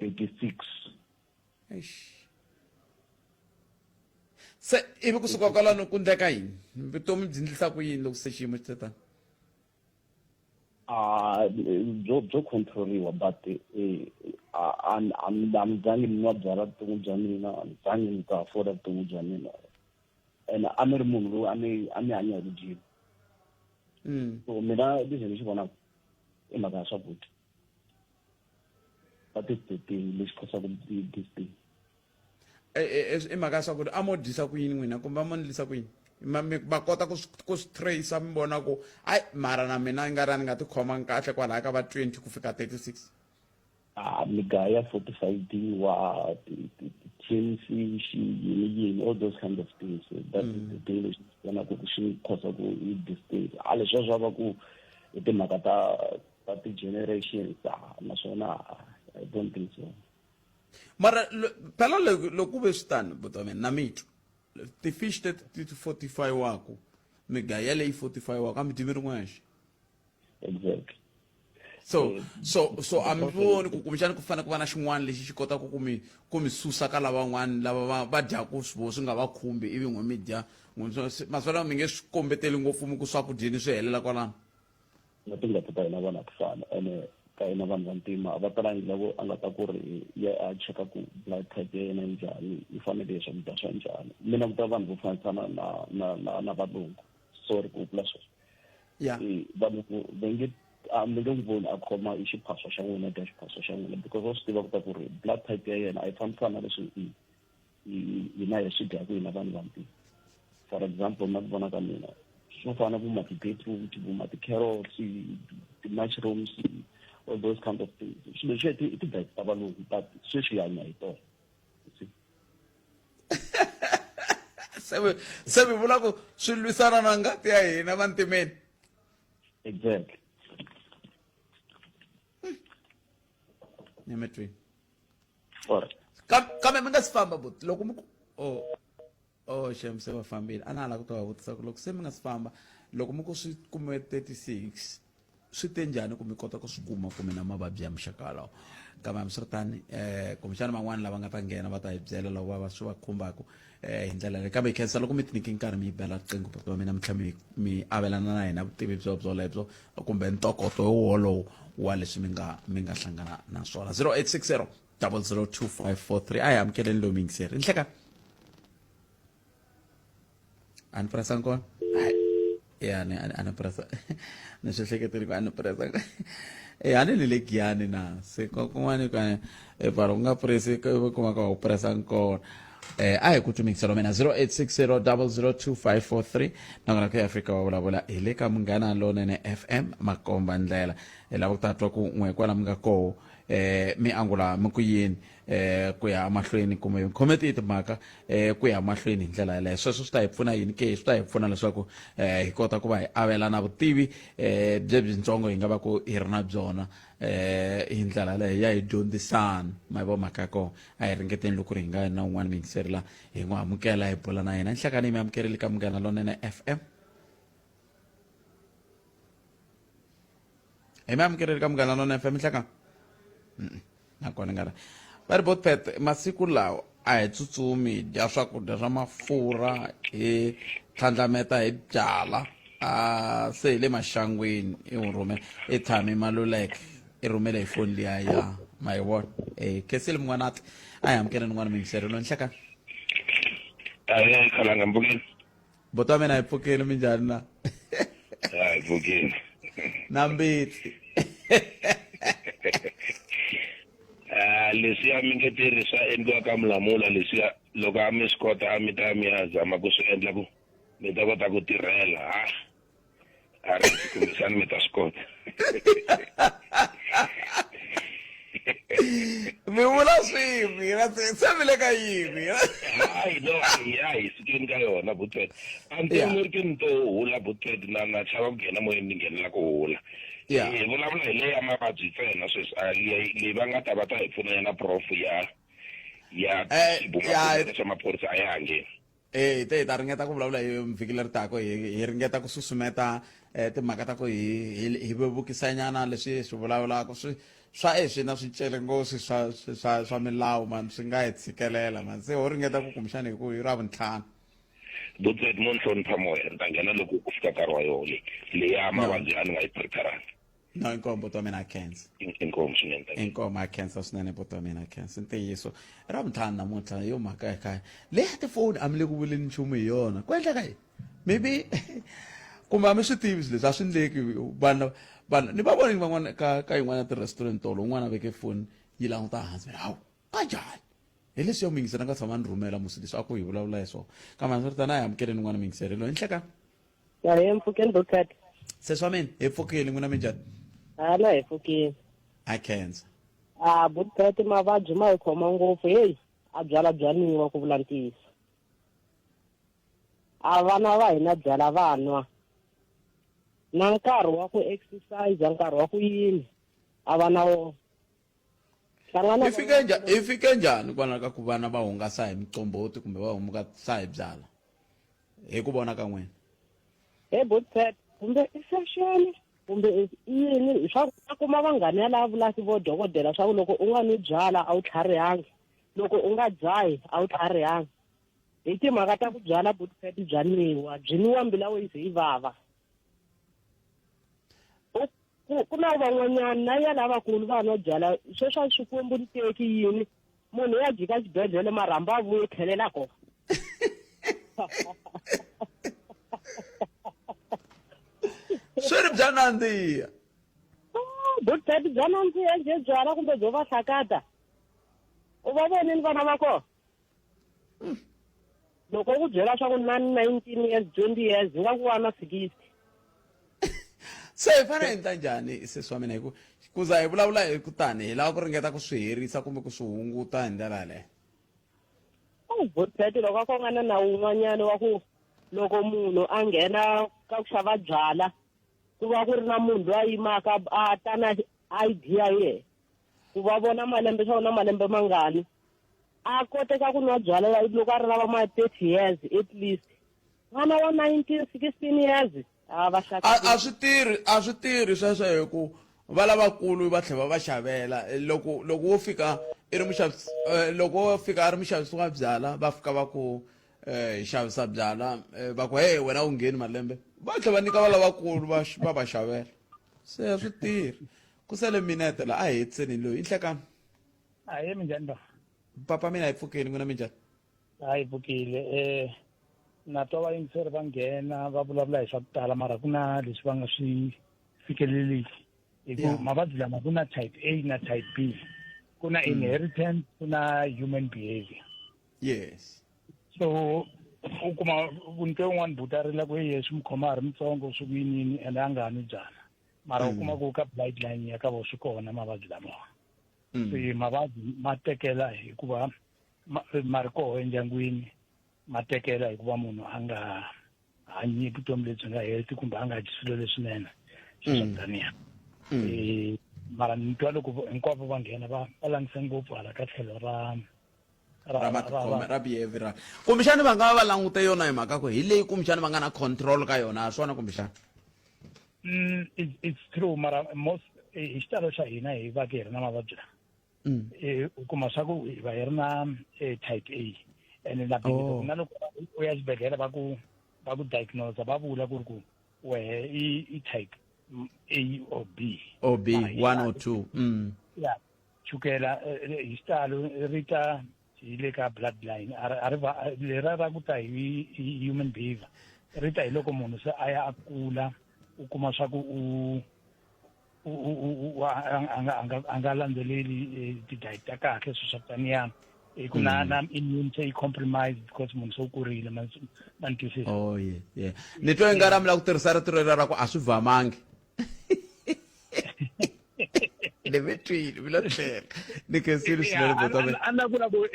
86. se ivi kusuka kwalano ku ndleka yini vutomi byi ndlisa ku yini loko se xiyimo xi tsetani Byo controliwa but I'm zangi ni nwa byala vutomi bya mina zangi ni ta afford vutomi bya mina and a ni ri munhu loyi a ni hanya hi ku jima so mina lexi ni xi vonaka i mhaka ya swakudya that is the thing lexi khosaka this thing i mhaka ya swakudya a mo dyisa ku yini n'wina kumbe a mo ndlisa ku yini va kota ku swi trace mi vona ku ai mara na mina i nga ri a ni nga tikhomangi kahle kwalaha ka va 20 ku fika 36 migaya 45D wa TNC yini all those kind of things that is the thing lexi vona ku xi khosa ku i this thing a leswi swa va ku i timhaka ta ti-generations naswona I don't think so mara phela loko ve swi tani butomeni na mitwa ti-fish ti 45 wako migaya leyi 45 wako a mi dyi mi ri n'wexe exactly so a mi voni ku kumbexani ku fanele ku va na xin'wana lexi xi kotaka ku mi susa ka lavan'wana lava va dyaku swivo swi nga va khumbi ivi n'we mi dya maswala mi nge swi kombeteli ngopfu mi ku swakudyeni swi helela kwalano na tingati ta hina vona ku fana ene ka hina vanhu vantima va talangi lavo a nga ta ku ri a cheka ku blood type ya yena njhani yi fanele hi swakudya swa njhani mina ku ta vanhu vo fanisana na valungu sorry ku vula sweswo vanhu va nge mi nge n'wi voni a khoma i xiphaso xa n'wina dya xiphaso xa n'wina because va swi tiva ku ta ku ri blood type ya yena a yi fambisana na leswi hina hi swi dyaku hina vanhu vantima for example na ku vona ka mina swo fana vo ma ti-beetroot vo ma ti-carrots ti-mushrooms all those kind of things swilo leswi i ti-diet ta valungu but sweswi hi hanya hi tona se mi vula ku swi lwisana na ngati ya hina vantimeni exactly Nemetwi. Alright. Kambe mi nga si famba but loko mi shem se va fambile a na hala ku ta va vutisa ku loko se mi nga si famba loko mi ku swi kume 36 swi te njhani ku mi kota ku swi kuma ku mi na mavabyi ya muxaka walawo kambe hambiswiritani kumbexana van'wana lava nga ta nghena va ta hi byela loko va swi va khumbaka hi ndlela leyi kambe hi khensa loko mi ti nyiki nkarhi mi yi bela riqingho va mina mi tlhela mi avelana na hina vutivi byolebyo kumbe ntokoto wolowo wa leswi mi nga hlangana na swona 0860 002543 a hi amukeleni lowu mi yingiseri nhleka a ni presa nkona ya ni presa ni swi hleketeni ku a ni presa a ni le giyani na se kun'wana ka paro ku nga presi kuma ka u presa nkona a hi ku tumisela mina 0860 002543 nangona ku Afrika wa vulavula hi le ka Munghana Lonene FM makomba ndlela lava ku ta twa ku n'we kwala mi nga koho mi angula mi ku yini ku ya mahlweni kumbe committee timhaka ku ya mahlweni hi ndlela yaleyo sweswo swi ta hi pfuna yini ke swi ta hi pfuna leswaku hi kota ku va hi avelana vutivi byitsongo hi nga va ku hi ri na byona hi ndlela yaleyo ya hi dyondzisana ma vo mhaka ko a hi ringeteni loko ri hi nga na un'wana miyingiseri la hi n'wi amukela hi bula na yena nhlekani mi amukerile ka Munghana Lonene FM hi mi amukerile ka Munghana Lonene FM nhlekani nakona nga va ri both pet masiku lawa a hi tsutsumi dya swakudya swa mafurha hi tlhandlameta hi byala se hi le maxangweni i n'wi rhumela i tshami Maluleke i rhumele hi foni liya ya ma hi vona khesile mun'wanati a hi amukeleni n'wana miyingiseri lo nhlekani khalanga mbukeni boto wa mina hi pfukeni minjhani na hi pfukeni na mbitsi leswiya mi nge tirhisa endliwa ka Mulamula leswiya loko a mi swi kota a mi ta mi ya zama ku swi endla ku mi ta kota ku tirhela kumbexani mi ta swi kota mi vula swihi mina se mi le ka yihi hayi no hayi sukeni ka yona Buthwet anti ke ni to hula Buthwet na chava ku nghena moyeni ni nghenela ku hula hi vulavula hi le ya mavabyi ntsena sweswi leyi va nga ta va ta hi pfuna na prof ya xibumabumelo xa maphorisa a ya ha ngheni te ta ringeta ku vulavula hi vhiki leri tako hi ringeta ku susumeta timhaka ta ku hi vevukisanyana leswi swi vulavulaka swa swi na swicele ngopfu swa milawu man swi nga hi tshikelela man se ho ringeta ku kumbexana hi ku hi ra vuntlhanu Buthwet mo ni hlonipha moya ni ta nghena loko ku fika nkarhi wa yona leya mavabyi a ni nga yi preparanga no inkombo to mina khensa inkomo swinene inkomo khensa swinene poto mina khensa ntiyiso ra vuntlhanu namuntlha yo mhaka ya kaya leyi ya tifoni a mi le ku vuleni nchumu hi yona ku endleka yini maybe kumbe a mi swi tivisi leswi a swi endleki vanhu ni va voni van'wana ka yin'wana ya ti-restaurant tolo un'wana a veke foni yi languta hansi hawu kanjhani hi leswi yo mingisela nga tshama ni rhumela musi leswi a ku hi vulavula hi swona kambe a swi ri tana hi amukeleni n'wana mingiselelo hi nhleka hi mpfhukeni Buthwet se swa mina hi pfukile n'wina minjhani hala hi pfukile a khensa Buthwet mavabyi ma hi khoma ngopfu heyi a byalwa ku vula ntiyiso a vana va hina byala va nwa na nkarhi wa ku exercise nkarhi wa ku yini a va na wona i fike njhani kwala ka ku vana va hungasa hi miqombhoti kumbe va hungasa hi byala hi ku vona ka n'wina Buthwet kumbe i fashion kumbe yini swa kuma vanghani lava vulasi vo dokodela swa ku loko u nga ni byala a wu tlharihangi loko u nga dzahi a wu tlharihangi hi timhaka ta ku byala Buthwet bya nwiwa byi nwiwa mbila wo yi vava ku na van'wanyana na ya lavakulu va no byala sweswo a swi kombi ni teki yini munhu ya jika xibedhlele marhambu a vuye tlhelela kona swi ri bya nandziha Buthwet bya nandziha bye byala kumbe byo va hlakata u va vonini vana va kona loko ku byela swa ku na 19 years 20 years nga ku va na 60 se hi fane hi endla njhani sesi wa mina hi ku za hi vulavula hi kutani hi lava ku ringeta ku swi herisa kumbe ku swi hunguta hi ndlela yaleyo Buthwet loko a ko nga na nawu wun'wanyana wa ku loko munhu a nghena ka ku xava byala ku va ku ri na munhu loyi a yimaka a ta na ID ya yena ku va vona malembe swa na malembe mangani a koteka ku nwa byala loko a ri lava ma 30 years at least n'wana wa 19 16 years a swi tirhi sweswo hi ku va lavakulu va tlhela va xavela loko wo fika i ri muxavisi loko wo fika a ri muxavisi wa byala va fika va ku xavisa byala va ku hey wena u ngheni malembe va tlhela va nyika va lavakulu va va xavela se a swi tirhi ku sele minete la a hi hetiseni loyi i nhlekani ahee minjhani ba papa mina hi pfukeni n'wina minjhani hayi pfukile na twa vayingiseri va nghena va vulavula hi swa ku tala mara ku na leswi va nga swi fikeleliki hi ku mavabyi lama ku na type A na type B ku na inheritance ku na human behavior yes so u kuma kunte un'wana buta ri la ku ye swi mukhoma a ri mutsongo swi ku yinini ende a nga ni byala mara u kuma ku ka bloodline ya ka vo swi kona mavabyi lamawa se mavabyi ma tekela hikuva ma ri koho endyangwini ma tekela hikuva munhu a nga hanyi vutomi lebyi nga healthy kumbe a nga dyi swilo leswinene switaniya mara ni twa loko hinkwavo va nghena va langise ngopfu hala ka tlhelo ra behavioral kumbexani va nga va langute yona hi mhaka ku hi leyi kumbexani va nga na control ka yona a swona kumbexani it's true mara most hi xitalo xa hina hi va ke hi ri na mavabyi lawa u kuma swa ku hi va hi ri na type A ene na loko u ya xibedhlele va ku diagnose va vula ku ri ku wehe i type A or B or B 1 or 2 ya chukela hi xitalo ri ta hi le ka bloodline lera ra ku ta hi human behavior ri ta hi loko munhu se a ya a kula u kuma swa ku a nga landzeleli ti-diet ta kahle swi swa taniyana ku na immunity yi compromised because munhu so kurile man twisisa. Oh yeah. Ni twa nga ramla ku tirhisa rito ra ku a swi vamangi. Levetwini bila tlhela ni ke serious le botome ana kuna ku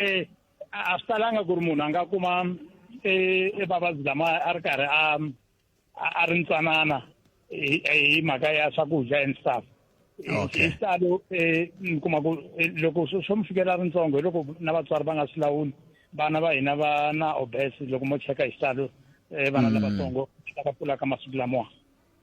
a stalanga ku ri munhu anga kuma mavabyi lama a ri karhi a ri ntsanana hi mhaka ya swakudya and stuff. Hi xitalo mi kuma ku loko swo mi fikela rintsongo hi loko na vatswari va nga swi lawuli vana va hina va na obese loko mo cheka hi xitalo vana lavatsongo va pfulaka masiku lamawa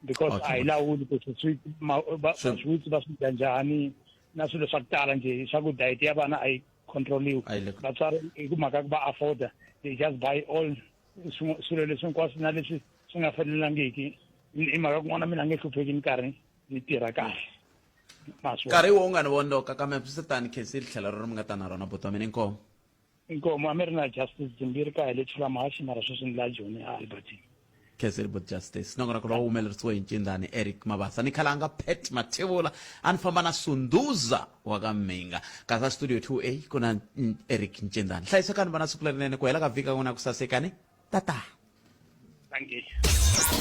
because a hi lawuli ku switswitsi va swi dya njhani na swilo swa ku tala njhe swa ku diet ya vana a yi controliwi vatswari hi ku mhaka ku va afforda they just buy all swilo leswi hinkwaswo na leswi swi nga fanelangiki hi mhaka ku n'wana mina nge hlupheki ni karhi ni tirha kahle nkarhi wo nga ni vondoka kambe swi tani khesi ri tlhela ro mi nga ta na rona botome ni inkomo a mi ri na justice dzimbirhi ka hi le chula mahaxi mara sweswi ni la joni a albertini khesi but justice nongona ku lo humelerisiwe hi ncindani Eric Mabasa ni khalanga Pet Mathebula a ni famba na Sunduza wa ka Minga kasi studio 2A ku na Eric Ncindani hlayisekani vana siku lerinene ku hela ka vhika ku na ku sasekani tata thank you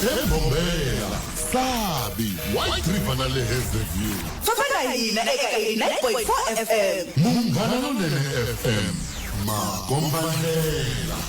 Mbombela Sabi White River na le Hazyview Fafana hina eka 89.4 FM Munghana Lonene FM Makombandlela